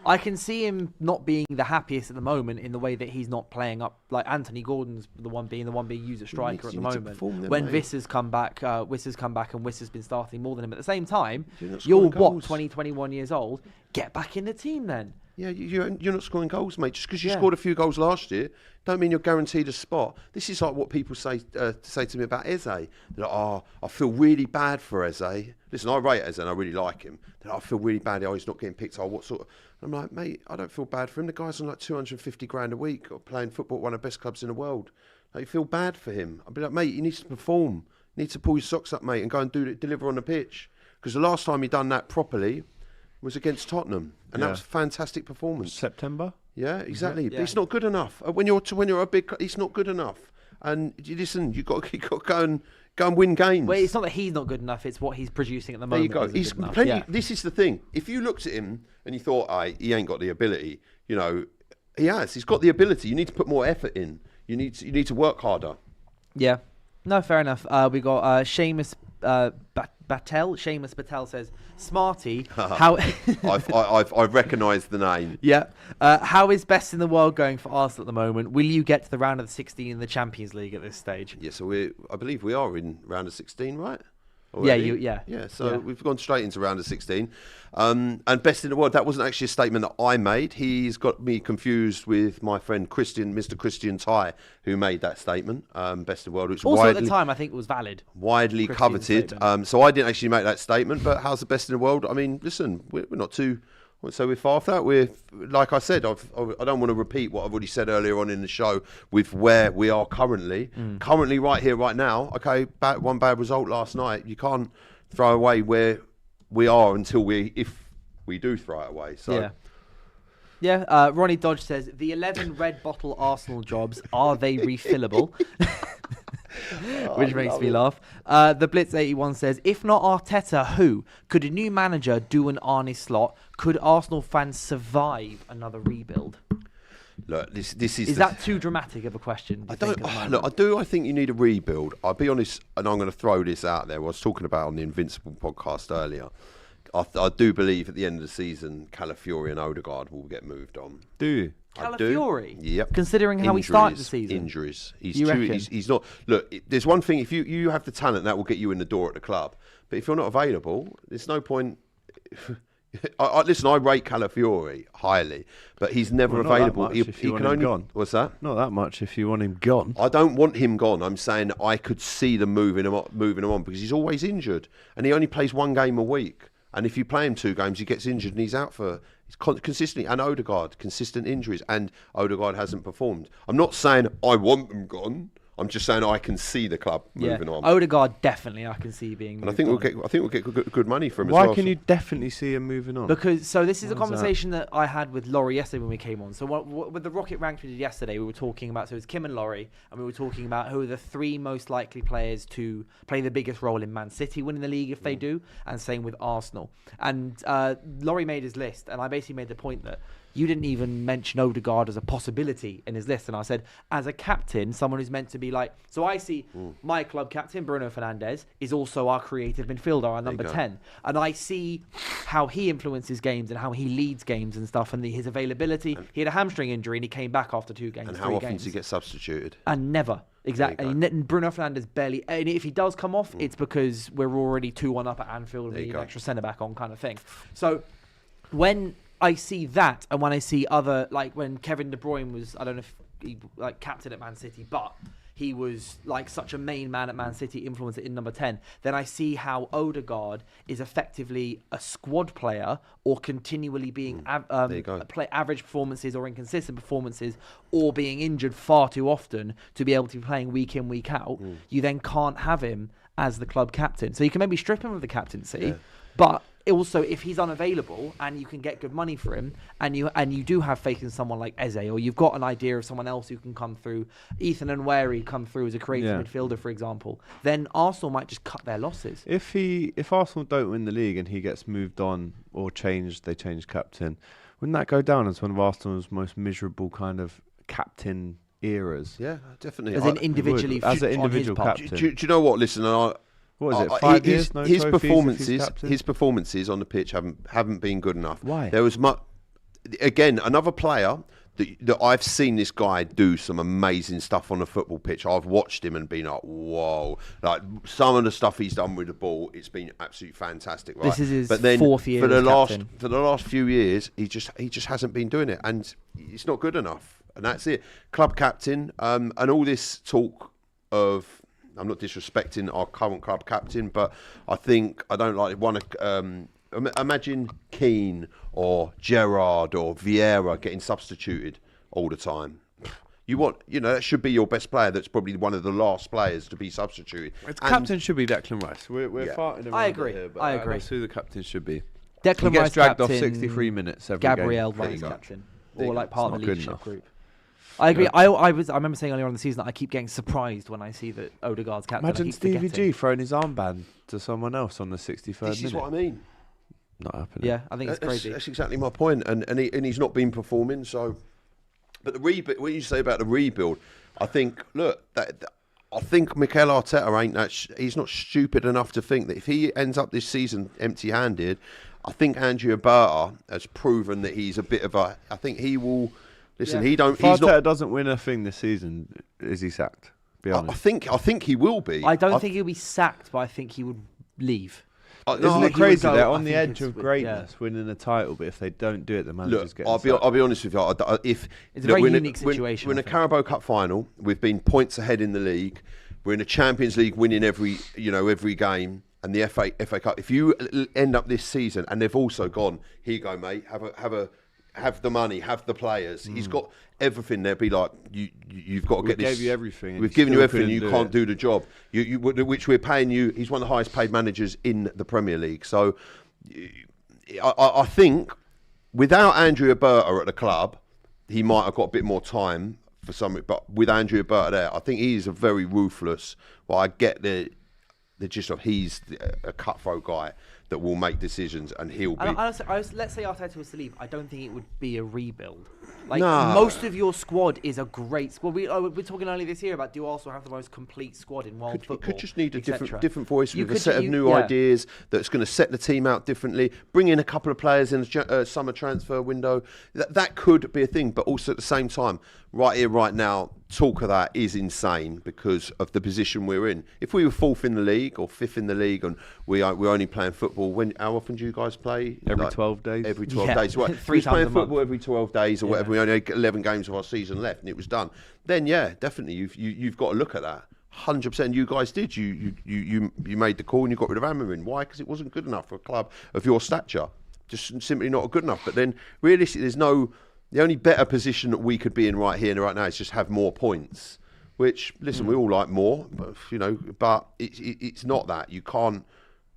I can see him not being the happiest at the moment in the way that he's not playing up. Like Anthony Gordon's the one being used at striker at the moment. When Wiss has come back, and Wiss has been starting more than him. At the same time, you're 20, 21 years old. Get back in the team then. Yeah, you're not scoring goals, mate. Just because you scored a few goals last year, don't mean you're guaranteed a spot. This is like what people say to me about Eze. They're like, oh, I feel really bad for Eze. Listen, I rate Eze and I really like him. They're like, I feel really bad. Oh, he's not getting picked. Oh, what sort of... I'm like, mate, I don't feel bad for him. The guy's on like 250 grand a week, or playing football at one of the best clubs in the world. Like, you feel bad for him. I'd be like, mate, he needs to perform. He needs to pull his socks up, mate, and go and deliver on the pitch. Because the last time he done that properly was against Tottenham, and that was a fantastic performance. September? Yeah, exactly. Yeah. But it's not good enough. When you're a big, it's not good enough. And listen, you got to go and win games. Well, it's not that he's not good enough; it's what he's producing at the There you moment. go. He's plenty. This is the thing. If you looked at him and you thought, he ain't got the ability, he has. He's got the ability. You need to put more effort in. You need to work harder. Yeah. No, fair enough. We got Seamus Patel. Seamus Patel says, Smarty, how... I've recognised the name. Yeah. How is best in the world going for Arsenal at the moment? Will you get to the round of the 16 in the Champions League at this stage? Yeah, so I believe we are in round of 16, right? Already? Yeah, so we've gone straight into round of 16. And best in the world, that wasn't actually a statement that I made. He's got me confused with my friend Mr. Christian Tai, who made that statement. Best in the world, which also at the time I think it was valid. Widely Christian's coveted. So I didn't actually make that statement, but how's the best in the world? I mean, listen, we're not too... So we're far off that. We're, like I said, I don't want to repeat what I've already said earlier on in the show with where we are currently. Currently, right here, right now. Okay, one bad result last night. You can't throw away where we are if we do throw it away. So. Yeah. Ronnie Dodge says, the 11 red bottle Arsenal jobs, are they refillable? Which makes me laugh. The Blitz 81 says, if not Arteta, who? Could a new manager do an Arne Slot? Could Arsenal fans survive another rebuild? look, this is. Is that too dramatic of a question? I don't. Look, I do. I think you need a rebuild. I'll be honest, and I'm going to throw this out there. I was talking about on the Invincible podcast earlier. I do believe at the end of the season, Calafiori and Odegaard will get moved on. Do you? Calafiori? Yep. Considering how he started the season? Injuries. Reckon? He's not... Look, there's one thing. If you have the talent, that will get you in the door at the club. But if you're not available, there's no point... Listen, I rate Calafiori highly, but he's never available. He can only... Gone. What's that? Not that much if you want him gone. I don't want him gone. I'm saying I could see them moving him on because he's always injured. And he only plays one game a week. And if you play him 2 games, he gets injured and he's out for consistently. And Odegaard, consistent injuries, and Odegaard hasn't performed. I'm not saying I want them gone. I'm just saying I can see the club moving on. Odegaard definitely I can see being moved and I think on. we'll get good money from him. Why as well. can you definitely see him moving on? Because this is a conversation that I had with Laurie yesterday when we came on. So with the Rocket Ranks we did yesterday, we were talking about, so it was Kim and Laurie, and we were talking about who are the 3 most likely players to play the biggest role in Man City winning the league if they do, and same with Arsenal. And Laurie made his list, and I basically made the point that you didn't even mention Odegaard as a possibility in his list. And I said, as a captain, someone who's meant to be like... So I see my club captain, Bruno Fernandes, is also our creative midfielder, our number 10. And I see how he influences games and how he leads games and stuff, and his availability. He had a hamstring injury and he came back after 2 games, and 3 how often games. does he get substituted? And never. Exactly. And Bruno Fernandes barely... And if he does come off, it's because we're already 2-1 up at Anfield and we need an extra centre-back on kind of thing. So when... I see that, and when I see other, like when Kevin De Bruyne was, I don't know if he like captain at Man City, but he was like such a main man at Man City, influencer in number 10, then I see how Odegaard is effectively a squad player or continually being play average performances or inconsistent performances or being injured far too often to be able to be playing week in, week out. You then can't have him as the club captain. So you can maybe strip him of the captaincy, but... Also, if he's unavailable and you can get good money for him, and you do have faith in someone like Eze, or you've got an idea of someone else who can come through, Ethan and Wary come through as a creative midfielder, for example, then Arsenal might just cut their losses. If Arsenal don't win the league and he gets moved on or they change captain, wouldn't that go down as one of Arsenal's most miserable kind of captain eras? Yeah, definitely. As an individual captain. Do you know what? Listen, what is it? 5 years? No his trophies performances on the pitch haven't been good enough. Why? There was again another player that I've seen this guy do some amazing stuff on the football pitch. I've watched him and been like, whoa! Like some of the stuff he's done with the ball, it's been absolutely fantastic. Right? This is his 4th year for the captain. For the last few years, he just hasn't been doing it, and it's not good enough. And that's it. Club captain, and all this talk of. I'm not disrespecting our current club captain, but I don't like one. Imagine Keane or Gerrard or Vieira getting substituted all the time. That should be your best player. That's probably one of the last players to be substituted. Captain should be Declan Rice. We're farting around I agree. here, but I agree. That's who the captain should be. Declan he gets Rice dragged captain, off 63 minutes every Gabriel game. Vice captain, or like part of the Not good leadership enough. group. I agree. I remember saying earlier on in the season that I keep getting surprised when I see that Odegaard's captain. Imagine Stevie G throwing his armband to someone else on the 63rd minute. This is what I mean. Not happening. Yeah, I think it's crazy. That's exactly my point. And he's not been performing. So, but the rebuild. What you say about the rebuild, I think. Look, I think Mikel Arteta ain't that. He's not stupid enough to think that if he ends up this season empty-handed, I think Andrea Berta has proven that he's a bit of a. I think he will. Listen, he don't. If Arteta doesn't win a thing this season, is he sacked? Be honest. I think he will be. I don't think he'll be sacked, but I think he would leave. Isn't it crazy? They're on the edge of greatness, winning a title, but if they don't do it, the managers get. I'll be honest with you. It's a very unique situation. We're in a Carabao Cup final. We've been points ahead in the league. We're in a Champions League, winning every game, and the FA Cup. If you end up this season, and they've also gone, here you go, mate. Have the money, have the players. He's got everything. They'll be like, you've got to get this. We gave you everything. We've given you everything. You can't do the job. Which we're paying you. He's one of the highest paid managers in the Premier League. So, I think without Andrea Berta at the club, he might have got a bit more time for something. But with Andrea Berta there, I think he's a very ruthless. Well, I get the gist of he's a cutthroat guy that will make decisions, and he'll be. Let's say Arteta was to leave. I don't think it would be a rebuild. Like Nah. most of your squad is a great squad. We're talking earlier this year about do Arsenal have the most complete squad in world football? Could just need a etc. different voice You with a could- set of you- new yeah. ideas that's going to set the team out differently. Bring in a couple of players in a summer transfer window. That could be a thing, but also at the same time, right here, right now, talk of that is insane because of the position we're in. If we were fourth in the league or fifth in the league and we're only playing football, how often do you guys play? Every 12 days. Every 12 Yeah. days. Right. 3 If we times playing a month. football every 12 days or Yeah. whatever, we only had 11 games of our season left and it was done. Then yeah, definitely you've got to look at that. 100%. You guys did. You made the call and you got rid of Amarin. Why? Because it wasn't good enough for a club of your stature. Just simply not good enough. But then realistically, the only better position that we could be in right here and right now is just have more points. Which, listen, we all like more, but it's not that. You can't.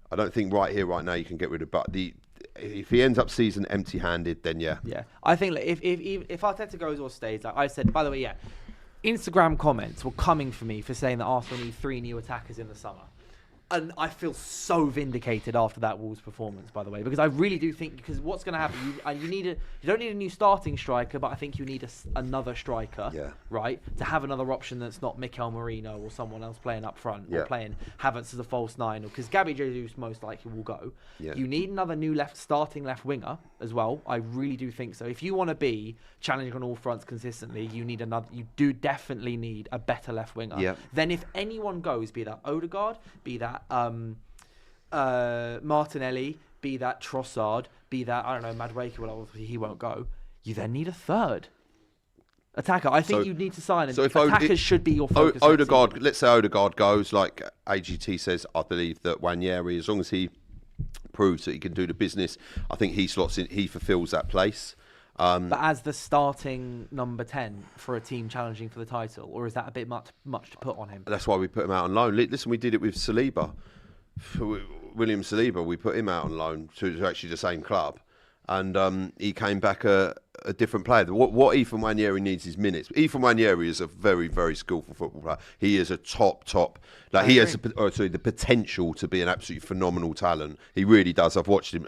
I don't think right here, right now, you can get rid of. But if he ends up season empty-handed, then yeah. Yeah, I think like, if Arteta goes or stays, like I said, by the way, yeah, Instagram comments were coming for me for saying that Arsenal need 3 new attackers in the summer. And I feel so vindicated after that Wolves performance, by the way, because I really do think because what's going to happen, you don't need a new starting striker, but I think you need another striker, right, to have another option that's not Mikel Merino or someone else playing up front or playing Havertz as a false 9, or because Gabby Jesus most likely will go. Yeah. You need another new starting left winger as well. I really do think so. If you want to be challenging on all fronts consistently, you do definitely need a better left winger. Yeah. Then if anyone goes, be that Odegaard, be that Martinelli, be that Trossard, be that, I don't know, Madueke, well, obviously he won't go. You then need a third attacker. I think you need to sign, and attackers should be your focus. Odegaard, let's say Odegaard goes, like AGT says, I believe that Nwaneri, as long as he proves that he can do the business, I think he slots in, he fulfills that place. But as the starting number 10 for a team challenging for the title, or is that a bit much to put on him? That's why we put him out on loan. Listen, we did it with Saliba. William Saliba, we put him out on loan to actually the same club. And he came back a different player. What Ethan Nwaneri needs is minutes. Ethan Nwaneri is a very, very skillful football player. He is a top. Like he has the potential to be an absolutely phenomenal talent. He really does. I've watched him.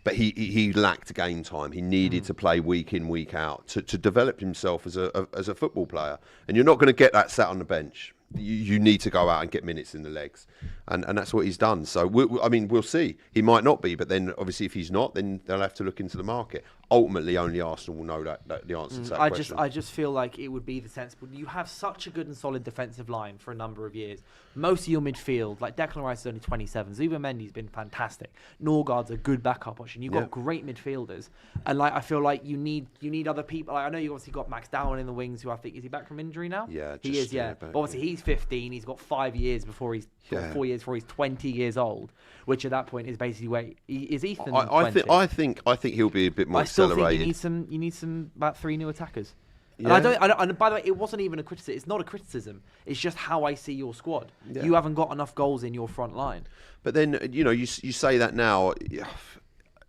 But he lacked game time. He needed to play week in, week out to develop himself as a football player. And you're not going to get that sat on the bench. You need to go out and get minutes in the legs, and that's what he's done. So we'll see. He might not be, but then obviously if he's not, then they'll have to look into the market. Ultimately, only Arsenal will know that the answer to that question. I just feel like it would be the sensible. You have such a good and solid defensive line for a number of years. Most of your midfield, like Declan Rice is only 27. Zubimendi's been fantastic. Norgard's a good backup option. You've got great midfielders, and like I feel like you need other people. Like, I know you obviously got Max Down in the wings, who I think is he back from injury now? Yeah, he is. Yeah, but obviously he's 15. He's got 5 years before he's 4 years before he's 20 years old. Which at that point is basically where is Ethan? I think he'll be a bit more accelerated. I still think you need some about 3 new attackers. Yeah. And I don't. And by the way, it wasn't even a criticism. It's not a criticism. It's just how I see your squad. Yeah. You haven't got enough goals in your front line. But then you say that now.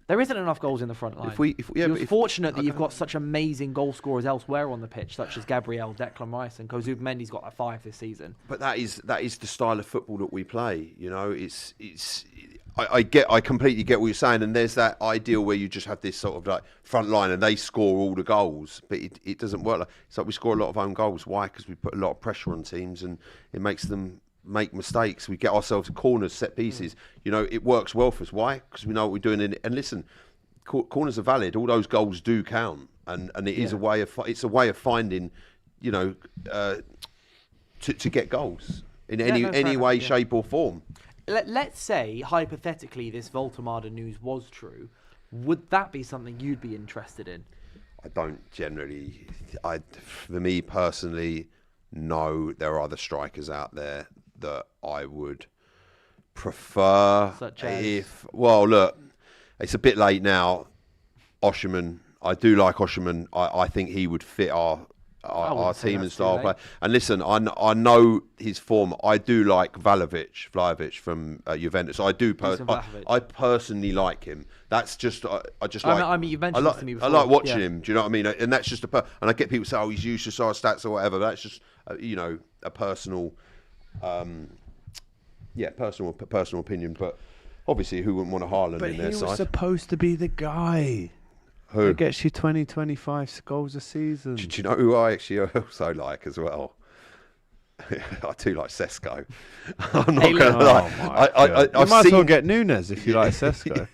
There isn't enough goals in the front line. You're fortunate that you've got such amazing goal scorers elsewhere on the pitch, such as Gabriel, Declan Rice, and Zubimendi's got 5 this season. But that is the style of football that we play. I completely get what you're saying, and there's that ideal where you just have this sort of like front line and they score all the goals, but it doesn't work. It's like we score a lot of own goals. Why? Because we put a lot of pressure on teams, and it makes them make mistakes. We get ourselves corners, set pieces. It works well for us. Why? Because we know what we're doing. And listen, corners are valid. All those goals do count, and it is a way of finding, to get goals in any way, shape or form. Let's say, hypothetically, this Woltemade news was true. Would that be something you'd be interested in? I don't generally. For me personally, no. There are other strikers out there that I would prefer. Such as? Look, it's a bit late now. Osherman, I do like Osherman. I think he would fit our team and style play. And listen, I know his form. I do like Vlahovic from Juventus. I personally like him. That's just you've mentioned this to me before. I like watching him. Do you know what I mean? And that's just and I get people say, "Oh, he's useless, our stats or whatever." That's just a personal, personal opinion. But obviously, who wouldn't want a Haaland in their side? But he was supposed to be the guy. Who? It gets you 20, 25 goals a season. Do you know who I actually also like as well? I do like Sesko. I'm not going to lie. You might as well get Nunes if you like Sesko.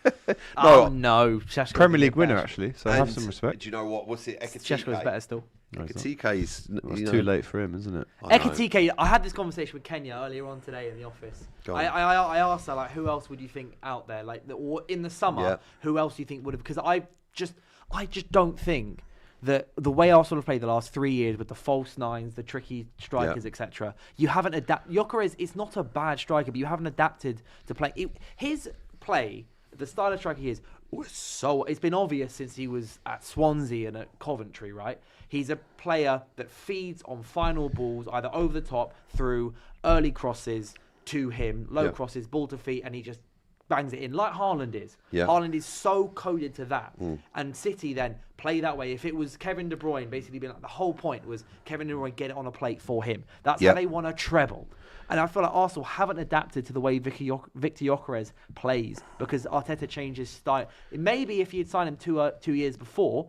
No. Sheshko's Premier League better. winner, actually, so have some respect. Do you know what? What's it? Sheshko's better still. Ekitike's... It's too late for him, isn't it? Ekitike, I had this conversation with Kenya earlier on today in the office. I asked her, like, who else would you think out there, like, or in the summer, who else do you think would have? Because I just don't think that the way Arsenal have played the last 3 years with the false nines, the tricky strikers, etc., you haven't adapted. Gyökeres is not a bad striker, but you haven't adapted to play. His play, the style of striker he is, it's been obvious since he was at Swansea and at Coventry, right? He's a player that feeds on final balls, either over the top, through early crosses to him, low crosses, ball to feet, and he just bangs it in like Haaland is. Haaland is so coded to that. And City then play that way. If it was Kevin De Bruyne, basically being like, the whole point was Kevin De Bruyne get it on a plate for him. That's how they won a treble. And I feel like Arsenal haven't adapted to the way Victor Gyökeres plays because Arteta changed his style. Maybe if you'd signed him 2 years before,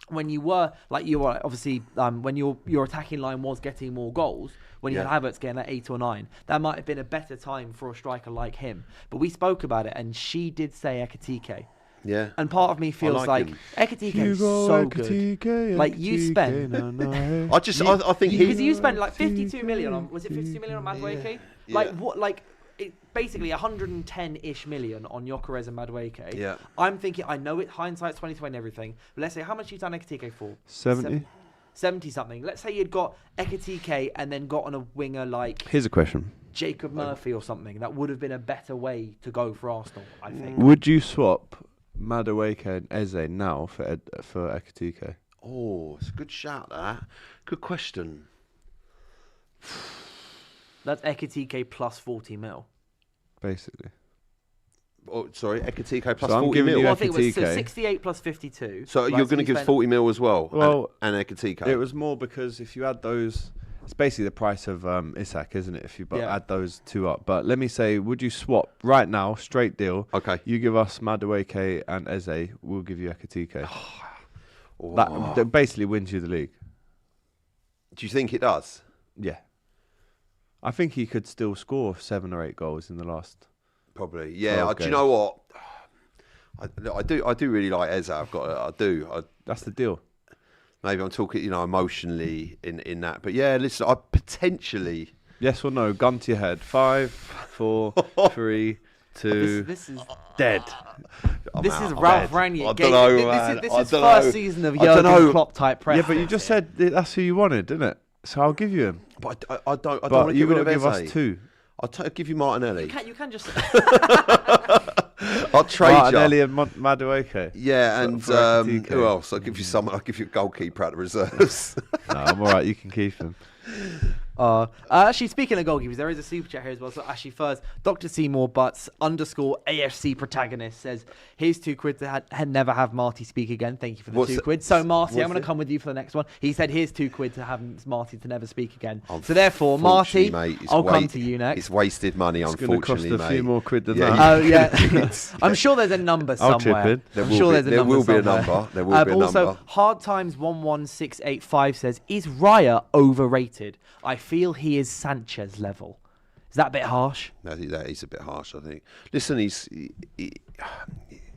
when you were obviously when your attacking line was getting more goals, when you had Havertz getting like 8 or 9, that might have been a better time for a striker like him. But we spoke about it, and she did say Ekitike. Yeah. And part of me feels like Ekitike is so good. Like you spent, I think because you spent like 52 million on. Was it 52 million on Madueke? Like what? Like. Basically 110-ish million on Gyökeres and Madueke. Yeah. I'm thinking, I know hindsight's 2020 and everything, but let's say how much you done Ekitike for? 70 something. Let's say you'd got Ekitike and then got on a winger like Here's a question. Jacob Murphy or something. That would have been a better way to go for Arsenal, I think. Would you swap Madueke and Eze now for Ekitike? Oh, it's a good shout, that. Good question. That's Ekitike plus 40 mil. Basically. Oh, sorry, Ekitike plus So I'm 40 giving mil. you Well, I think it was Ekitike. 68 plus 52. So you're going to give 40 mil as well, Well, and Ekitike. It was more because if you add those, it's basically the price of Isak, isn't it? If you add those two up. But let me say, would you swap right now, straight deal? Okay. You give us Madueke and Eze, we'll give you Ekitike. That basically wins you the league. Do you think it does? Yeah. I think he could still score 7 or 8 goals in the last. Probably, yeah. Do you know what? I do really like Eze. I do. That's the deal. Maybe I'm talking, emotionally in that, but yeah. Listen, I potentially. Yes or no? Gun to your head. 5, 4, 3, 2. This is dead. This is Ralph Rangnick. I don't know, man. This is first season of Jurgen Klopp type press. Yeah, but you just said that's who you wanted, didn't it? So I'll give you him. But I don't want But to you give got to give Eze. us 2. I'll give you Martinelli. You can just. I'll trade Martinelli you. and Madueke. Yeah, So- and for Ekitike. who else? I'll give you someone. I'll give you a goalkeeper out of reserves. No, I'm all right. You can keep him. Actually, speaking of goalkeepers, there is a super chat here as well. So actually, first, Dr. Seymour Butts _AFC protagonist says, "Here's £2 to never have Marty speak again." Thank you for the £2. So Marty, I'm going to come with you for the next one. He said, "Here's £2 to have Marty to never speak again." So therefore, Marty, mate, I'll come to you next. It's wasted money, It's going to unfortunately, cost a mate. few more quid than Yeah, that. Oh yeah, I'm sure there's a number I'll chip somewhere. in. There I'm will sure be- there's a there number will be a somewhere. number. There will be a also, number. Hard Times 11685 says, "Is Raya overrated? I feel he is Sanchez level." Is that a bit harsh? That is a bit harsh, I think. Listen, he's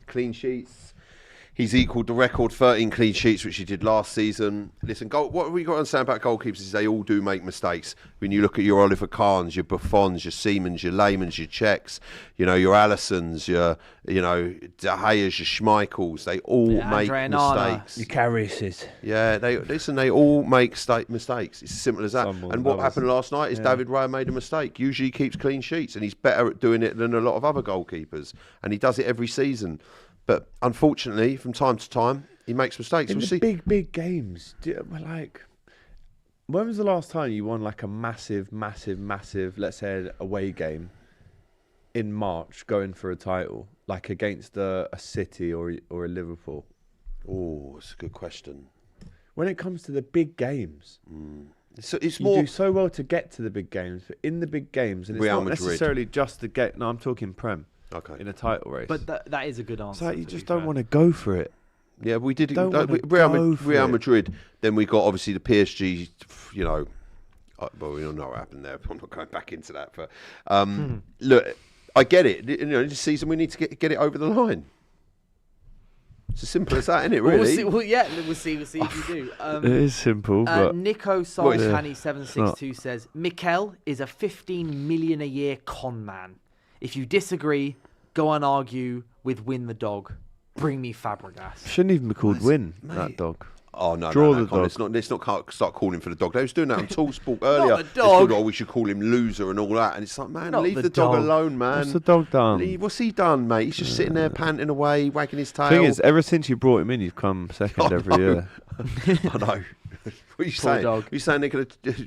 clean sheets. He's equalled the record 13 clean sheets, which he did last season. Listen, what we got to understand about goalkeepers is they all do make mistakes. When you look at your Oliver Kahns, your Buffons, your Siemens, your Leymans, your Czechs, your Allisons, your De Gea's, your Schmeichels, they all make mistakes. Your Kariuses. Yeah, they all make mistakes. It's as simple as that. Some more And than what others. happened last night is David Raya made a mistake. Usually he keeps clean sheets, and he's better at doing it than a lot of other goalkeepers. And he does it every season. But unfortunately, from time to time, he makes mistakes. In the big games, when was the last time you won like a massive, let's say, away game in March, going for a title, like against a City or a Liverpool? Oh, it's a good question. When it comes to the big games, It's you more. do so well to get to the big games, but in the big games, and it's Real not Madrid. necessarily just to get. No, I'm talking Prem. Okay. In a title race. But that is a good answer. It's like you just don't want to go for it. Yeah, we did. Don't wanna Real go for it. Madrid. Then we got obviously the PSG. You know, well, we all know what happened there. I'm not going back into that. But look, I get it. You know, this season we need to get it over the line. It's as simple as that, isn't it? Really? We'll see if you do. It is simple, but Nico Solskani762 says Mikel is a 15 million a year con man. If you disagree, go and argue with Win the Dog. Bring me Fabregas. shouldn't even be called Win, that dog. Oh no! Draw no, the dog. Let's not start calling for the dog. They was doing that on Talksport earlier. Not the dog. They thought, we should call him loser and all that. And it's like, man, Not leave the the dog dog. alone, man. What's the dog done? What's he done, mate? He's just sitting there panting away, wagging his tail. Thing is, ever since you brought him in, you've come second every year. I know. What are you Poor saying? dog. What are you saying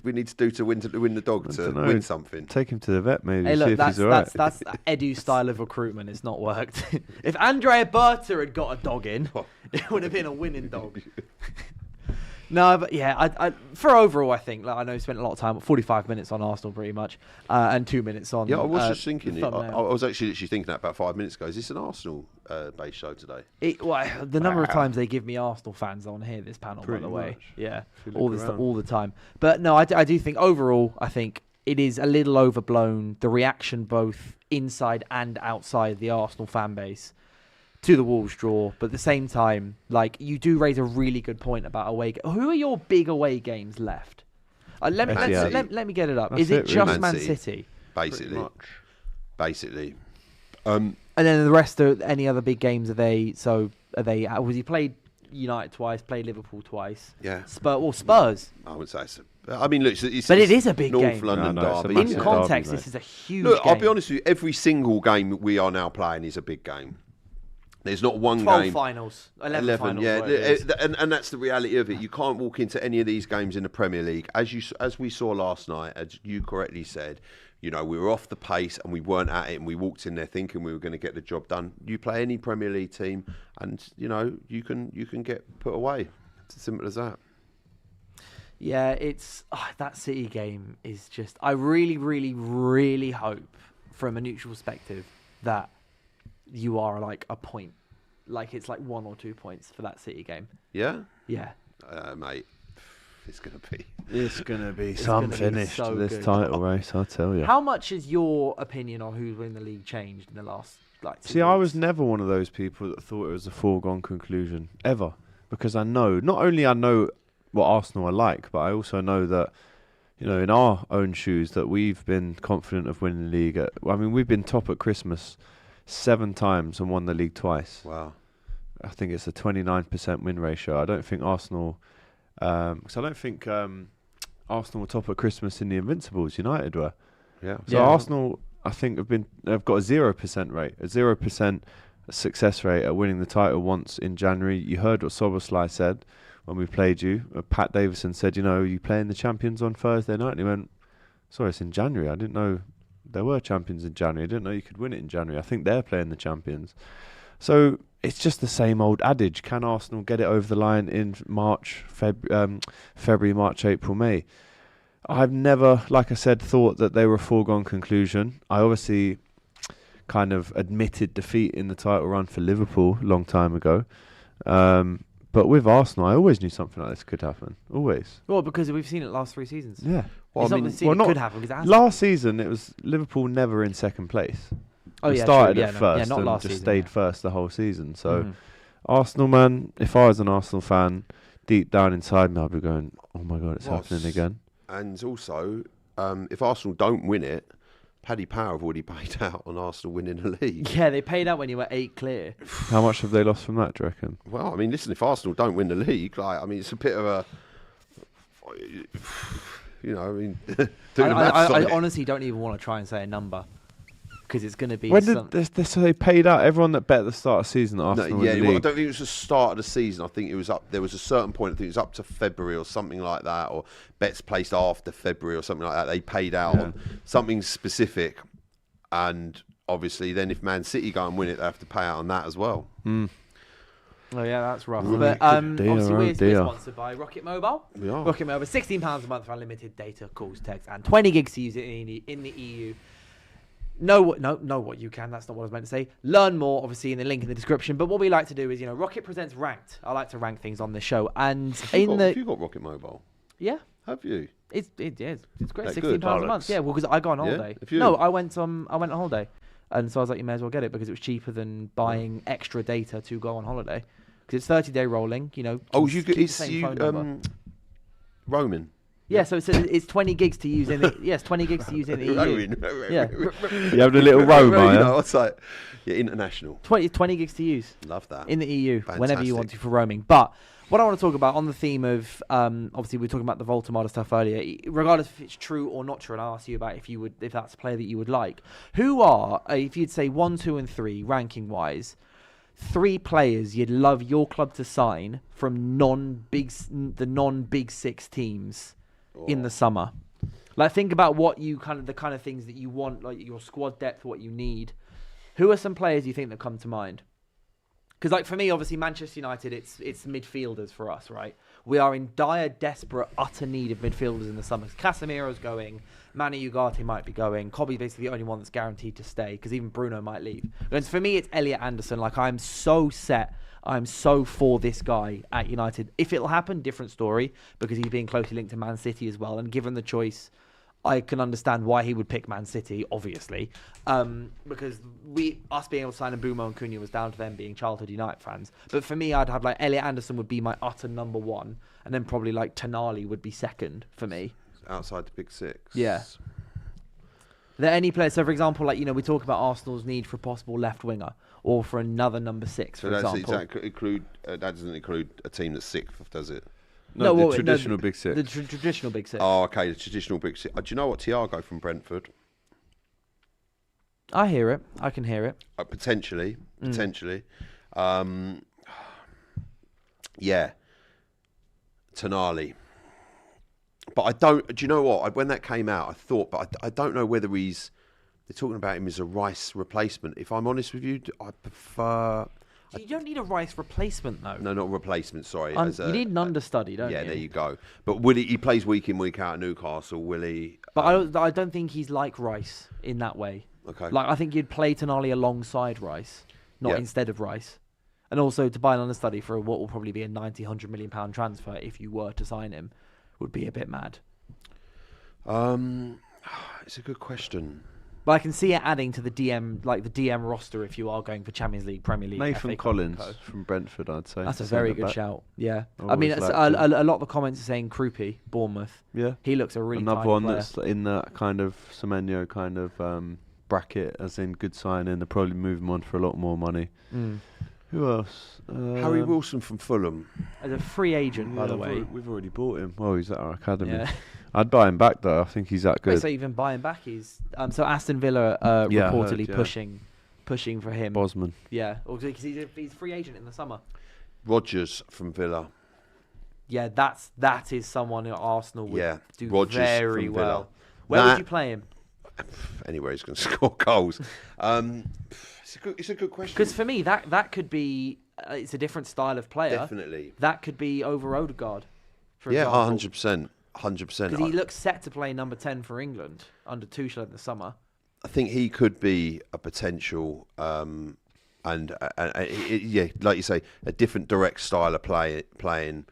we need to do to win the dog to dunno. win something? Take him to the vet, maybe. Hey, see look, if that's he's all right. Edu's style of recruitment. It's not worked. If Andrea Berta had got a dog in, it would have been a winning dog. No, but yeah, I for overall, I think, like, I know we spent a lot of time, 45 minutes on Arsenal pretty much, and 2 minutes on. Yeah, I was just thinking. the I thumbnail. was actually literally thinking that about 5 minutes ago. Is this an Arsenal-based show today? The number of times they give me Arsenal fans on here, this panel, Pretty by the way, much. yeah, If you look around. all the time. But no, I do think overall, I think it is a little overblown. The reaction both inside and outside the Arsenal fan base to the Wolves draw, but at the same time, like, you do raise a really good point about away. Who are your big away games left? Let me get it up. That's Is it it, just really. Man Man City? City. Pretty Basically. And then the rest of any other big games, are they? Was he played United twice, played Liverpool twice? Yeah. Spurs. I would say so. I mean, look, it's But it is a big North game. London No, it's a derby. massive In derby, context, mate. this is a huge Look, game. I'll be honest with you. Every single game we are now playing is a big game. There's not one 12 game. finals, 11 finals. yeah, whatever it is. and that's the reality of it. You can't walk into any of these games in the Premier League, as we saw last night, as you correctly said. You know, we were off the pace and we weren't at it, and we walked in there thinking we were going to get the job done. You play any Premier League team, and you know you can get put away. It's as simple as that. Yeah, it's that City game is just. I really, really, really hope, from a neutral perspective, that you are like a point, like it's like 1 or 2 points for that City game. Yeah, Yeah, mate, it's going to be. It's going to be It's some gonna be finish so to this good. title race, I'll tell you. How much has your opinion on who's winning the league changed in the last 2 See, I was weeks? never one of those people that thought it was a foregone conclusion, ever. Because I know, not only I know what Arsenal are like, but I also know that, you know, in our own shoes, that we've been confident of winning the league. I mean, we've been top at Christmas 7 times and won the league twice. Wow. I think it's a 29% win ratio. I don't think Arsenal, because I don't think Arsenal were top at Christmas in the Invincibles. United were. Yeah. So Arsenal, I think, have got a 0% rate, a 0% success rate at winning the title once in January. You heard what Soboslai said when we played you. Pat Davison said, you know, you playing the champions on Thursday night? And he went, sorry, it's in January. I didn't know there were champions in January. I didn't know you could win it in January. I think they're playing the champions. So it's just the same old adage. Can Arsenal get it over the line in February, March, April, May? I've never, like I said, thought that they were a foregone conclusion. I obviously kind of admitted defeat in the title run for Liverpool a long time ago. But with Arsenal, I always knew something like this could happen. Always. Well, because we've seen it last 3 seasons. Yeah. Well, It's I not mean, the season it could happen because it hasn't. Last season, it was Liverpool never in second place. Oh, We yeah, started true. at Yeah, first not and last just season, stayed yeah. first the whole season. So Mhm. Arsenal, man, if I was an Arsenal fan, deep down inside me, I'd be going, oh my God, it's Well, happening again. And also, if Arsenal don't win it, Paddy Power have already paid out on Arsenal winning the league. Yeah, they paid out when you were 8 clear. How much have they lost from that, do you reckon? Well, I mean, listen, if Arsenal don't win the league, like, I mean, it's a bit of a, you know, I mean, do the maths on I it. honestly don't even want to try and say a number because it's going to be. When did so they paid out everyone that bet at the start of the season that No, Arsenal yeah, win the well, I league? don't think it was the start of the season. I think it was up. There was a certain point. I think it was up to February or something like that, or bets placed after February or something like that. They paid out on something specific, and obviously, then if Man City go and win it, they have to pay out on that as well. Oh yeah, that's rough. Really But good deal, obviously, oh we're dear. sponsored by Rocket Mobile. We are. Rocket Mobile, £16 a month for unlimited data, calls, text, and 20 gigs to use it in the EU. know what you can. That's not what I was meant to say. Learn more, obviously, in the link in the description. But what we like to do is, Rocket presents Ranked. I like to rank things on this show. And Have you got Rocket Mobile? Yeah. Have you? It's great. That £16 good? a month. Yeah, well, because I go on holiday. Have you? No, I went on holiday, and so I was like, you may as well get it because it was cheaper than buying extra data to go on holiday. Because it's 30-day rolling. Oh, keep the same phone number. roaming. Yeah, so it's 20 gigs to use in the 20 gigs to use in the EU. Yeah. You having a little roam, are you? It's like international. 20 gigs to use. Love that. In the EU, whenever you Fantastic. want to for roaming. But what I want to talk about on the theme of, obviously we were talking about the Woltemade stuff earlier, regardless if it's true or not true, and I'll ask you about if that's a player that you would like. Who are, if you'd say 1, 2, and 3, ranking-wise, 3 players you'd love your club to sign from the non-Big Six teams in the summer? Like, think about what the kind of things that you want, like your squad depth, what you need. Who are some players you think that come to mind? Because, like, for me, obviously, Manchester United, it's midfielders for us, right? We are in dire, desperate, utter need of midfielders in the summer. Casemiro's going, Manu Ugarte might be going, Kobe's basically the only one that's guaranteed to stay, because even Bruno might leave. And for me, it's Elliot Anderson. Like, I'm so set. I'm so for this guy at United. If it'll happen, different story, because he's being closely linked to Man City as well. And given the choice, I can understand why he would pick Man City, obviously, because us being able to sign Mbeumo and Cunha was down to them being childhood United fans. But for me, I'd have like Elliot Anderson would be my utter number 1, and then probably like Tonali would be second for me. Outside the Big Six. Yeah. Are there any players? So, for example, like we talk about Arsenal's need for a possible left winger or for another number 6, So for example. that doesn't include a team that's 6th, does it? No, well, the traditional Big Six. The traditional Big Six. Oh, okay, the traditional Big Six. Do you know what, Thiago from Brentford? I hear it. I can hear it. Potentially. Yeah. Tonali. But I don't. Do you know what? When that came out, I thought, but I don't know whether they're talking about him as a Rice replacement. If I'm honest with you, I prefer. You don't need a Rice replacement, though. No, not a replacement. Sorry, you need an understudy, don't you? Yeah, there you go. But will he plays week in, week out at Newcastle? Will he? But I don't think he's like Rice in that way. Okay. Like, I think you'd play Tonali alongside Rice, not instead of Rice. And also to buy an understudy for what will probably be a 90, £100 million transfer if you were to sign him would be a bit mad. It's a good question. But I can see it adding to the DM roster if you are going for Champions League, Premier League. Nathan FA Cup Collins Co. from Brentford, I'd say. That's a very good shout. Yeah. Always I mean, liked a lot of the comments are saying Krupi, Bournemouth. Yeah. He looks a really another tiny one player. that's in that kind of Semenyo kind of bracket, as in good signing. They'll probably move him on for a lot more money. Who else? Harry Wilson from Fulham. As a free agent, by the way. We've already bought him. Well, he's at our academy. Yeah. I'd buy him back though. I think he's that good. So even buying back, he's so Aston Villa reportedly pushing for him. Bosman. Yeah, because he's a free agent in the summer. Rodgers from Villa. Yeah, that is someone who Arsenal would do Rodgers very from Villa. well. Where would you play him? Anywhere he's going to score goals. It's a good question. Because for me, that could be it's a different style of player. Definitely. That could be over Odegaard. For example. 100%. 100%. Because he looks set to play number 10 for England under Tuchel in the summer. I think he could be a potential, and like you say, a different direct style of playing,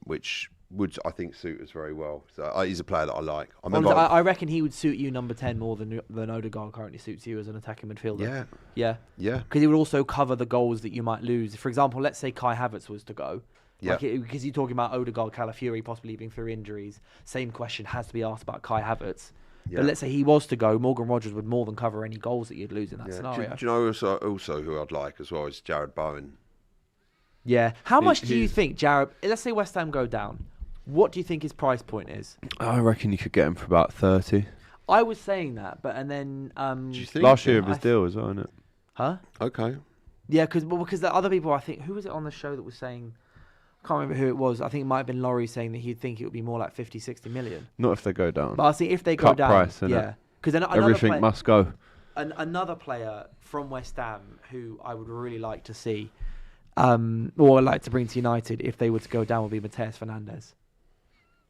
which would, I think, suit us very well. So he's a player that I like. I reckon he would suit you number 10 more than Odegaard currently suits you as an attacking midfielder. Yeah. Because he would also cover the goals that you might lose. For example, let's say Kai Havertz was to go. Yeah. Because you're talking about Odegaard, Calafiori possibly leaving through injuries. Same question has to be asked about Kai Havertz. Yeah. But let's say he was to go, Morgan Rogers would more than cover any goals that you'd lose in that scenario. Do you know also who I'd like as well is Jared Bowen? Yeah. How much do you think, Jared? Let's say West Ham go down. What do you think his price point is? I reckon you could get him for about 30. I was saying that, but and then do you think last year of his deal as well, isn't it? Huh? Okay. Yeah, because the other people, I think, who was it on the show that was saying? I can't remember who it was. I think it might have been Laurie saying that he'd think it would be more like 50, 60 million. Not if they go down. But I think if they go down, price, yeah, because everything must go. Another player from West Ham who I would really like to see, or I'd like to bring to United if they were to go down, would be Mateus Fernandes.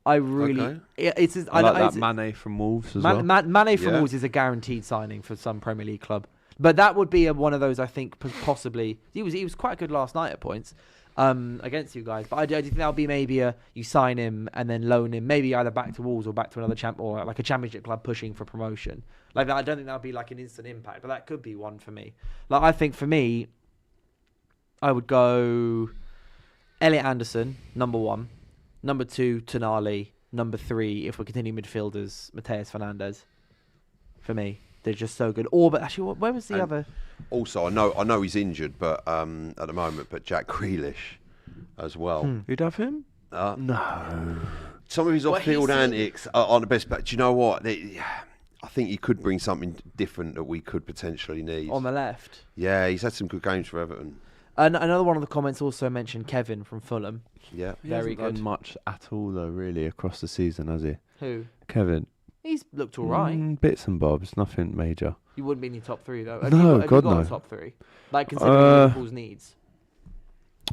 I really, Okay. I like that Mane from Wolves as well. Mane from Yeah. Wolves is a guaranteed signing for some Premier League club, but that would be one of those. I think possibly he was quite good last night at points against you guys. But I do think that'll be maybe you sign him and then loan him, maybe either back to Wolves or back to another or like a Championship club pushing for promotion. Like that, I don't think that'll be like an instant impact, but that could be one for me. Like I think for me, I would go Elliot Anderson, number 1. Number 2, Tonali. Number 3, if we continue midfielders, Mateus Fernandes. For me, they're just so good. But actually, where was the other? Also, I know he's injured, but at the moment, but Jack Grealish as well. You'd have him? No. Some of his off-field antics aren't the best, but do you know what? I think he could bring something different that we could potentially need. On the left. Yeah, he's had some good games for Everton. And another one of the comments also mentioned Kevin from Fulham. Yeah. He Very hasn't good. done much at all, though, really, across the season, has he? Who? Kevin. He's looked all right. Bits and bobs, nothing major. You wouldn't be in your top 3, though. No, have you God, got no. a top 3? Like, considering Liverpool's needs.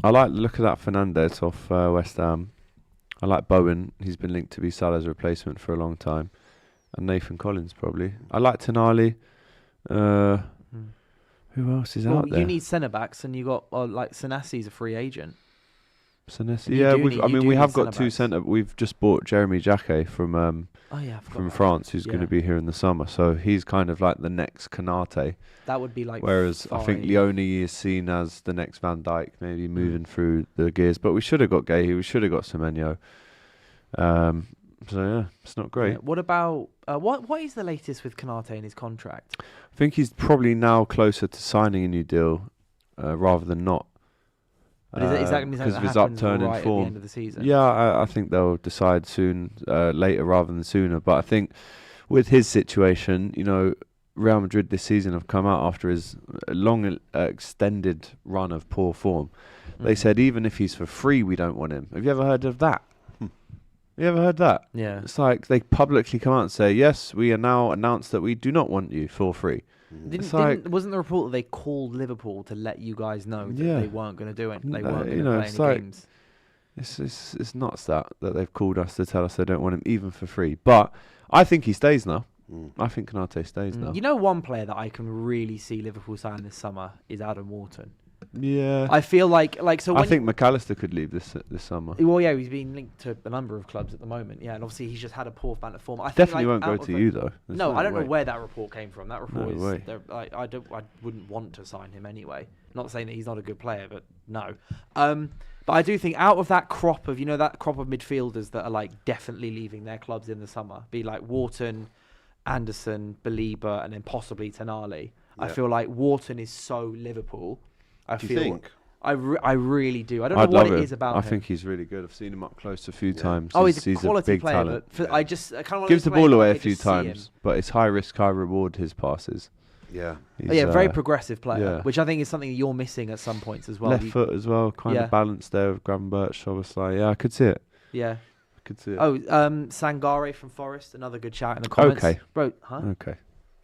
I like the look of that Fernandes off West Ham. I like Bowen. He's been linked to be Salah's replacement for a long time. And Nathan Collins, probably. I like Tonali. Who else is out there? You need centre-backs, and you got, like, Sanassi's a free agent. Senesi. You Yeah, do need- I you mean, do we need have got 2 centre-backs. centre. We've just bought Jeremy Jacquet from Oh, yeah, I forgot from about France, who's that. going to Yeah. be here in the summer. So he's kind of like the next Kanate. That would be like. Whereas I think 5. Leone is seen as the next Van Dijk, maybe moving through the gears. But we should have got Gahey. We should have got Semenyo. So yeah, it's not great. Yeah. What about what is the latest with Kanate in his contract? I think he's probably now closer to signing a new deal rather than not. But is that going to be something because that of his happens upturn in right at the form? end of the season? Yeah, I think they'll decide soon, later rather than sooner. But I think with his situation, Real Madrid this season have come out after his long extended run of poor form. They said even if he's for free, we don't want him. Have you ever heard of that? You ever heard that? Yeah. It's like they publicly come out and say, yes, we are now announced that we do not want you for free. Wasn't the report that they called Liverpool to let you guys know that they weren't going to do it? They weren't going to play it's any like- games. It's nuts that they've called us to tell us they don't want him even for free. But I think he stays now. I think Kanate stays now. You know, one player that I can really see Liverpool sign this summer is Adam Wharton. Yeah. I feel like so. I When think McAllister could leave this summer. well, yeah, he's been linked to a number of clubs at the moment. Yeah, and obviously he's just had a poor bout of form. I think, Definitely like, won't go out of to the- you though. There's No, I don't way. know where that report came from. That report No way. I wouldn't want to sign him anyway. Not saying that he's not a good player, but no. But I do think out of that crop of midfielders that are like definitely leaving their clubs in the summer, be like Wharton, Anderson, Belieber, and then possibly Tonali. I feel like Wharton is so Liverpool. Do you think? I really do. I don't I'd know what love it him. is about I him. think he's really good. I've seen him up close a few times. Oh, he's a a quality big player. talent. But I kind of Gives the ball away a few times, but it's high risk, high reward. His passes. Yeah. Yeah, very progressive player, yeah. which I think is something you're missing at some points as well. Left foot as well, kind of balanced there with Gravenberch. I was like, yeah, I could see it. Yeah. I could see it. Oh, Sangare from Forest, another good shout in the comments. Okay. Bro, huh? Okay.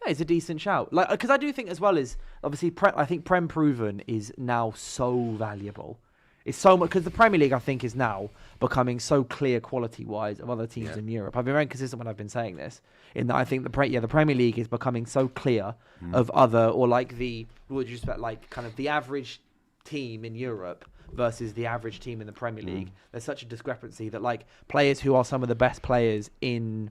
Yeah, it's a decent shout. Like, because I do think as well is obviously I think Prem Proven is now so valuable. It's so much because the Premier League I think is now becoming so clear quality wise of other teams in Europe. I've been very consistent when I've been saying this. In that I think the Premier League is becoming so clear of other or like the what you expect like kind of the average team in Europe versus the average team in the Premier League. There's such a discrepancy that like players who are some of the best players in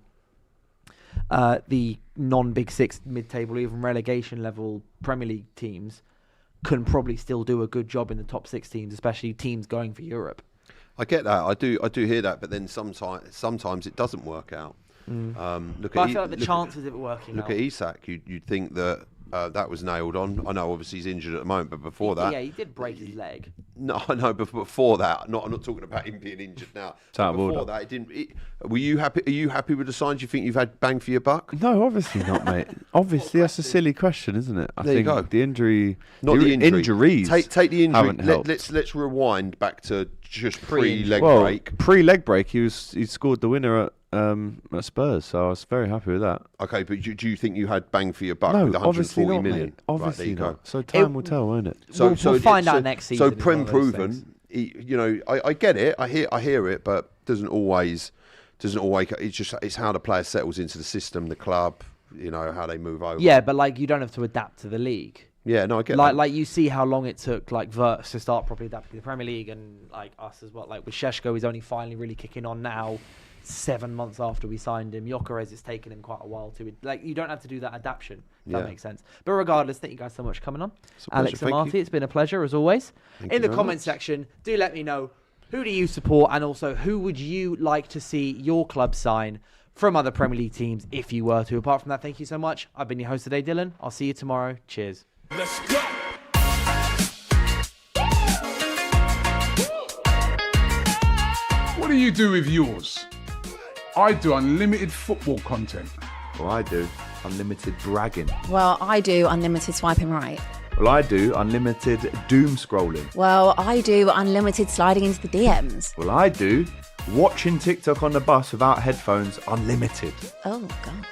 the non-Big Six, mid-table, even relegation level Premier League teams can probably still do a good job in the top 6 teams, especially teams going for Europe. I get that. I do hear that, but then sometimes it doesn't work out. But I feel like the chances of it working Look out. at Isak. You'd think that that was nailed on. I know, obviously he's injured at the moment, but before that, yeah, he did break his leg. No, I know. Before that, I'm not talking about him being injured now. out of Before order. that, it didn't. Were you happy? Are you happy with the signs? You think you've had bang for your buck? No, obviously not, mate. Obviously, that's a silly question, isn't it? I There you think go. the injury, Not the injury. injuries. Take the injury. haven't helped. Let's rewind back to just pre-leg Well, break. pre-leg break, he scored the winner at Spurs, so I was very happy with that. Okay, but do you think you had bang for your buck No, with obviously 140 not, million? mate. Obviously right, there you not. go. So time will tell, won't it? We'll find out next season. So is one Prem of those things. proven, I get it. I hear it, but doesn't always doesn't always. It's how the player settles into the system, the club. You know, how they move over. Yeah, but like you don't have to adapt to the league. Yeah, no, I get that. Like you see how long it took like Verts to start properly adapting to the Premier League, and like us as well. Like with Šeško, he's only finally really kicking on now, 7 months after we signed him. Gyökeres, it's taken him quite a while to like. You don't have to do that adaptation. If that makes sense. But regardless, thank you guys so much for coming on, Alex and Marty. It's been a pleasure as always. In the comment section, do let me know who do you support, and also who would you like to see your club sign from other Premier League teams if you were to. Apart from that, thank you so much. I've been your host today, Dylan. I'll see you tomorrow. Cheers. Let's go. What do you do with yours? I do unlimited football content. Well, I do unlimited bragging. Well, I do unlimited swiping right. Well, I do unlimited doom scrolling. Well, I do unlimited sliding into the DMs. Well, I do watching TikTok on the bus without headphones unlimited. Oh, God.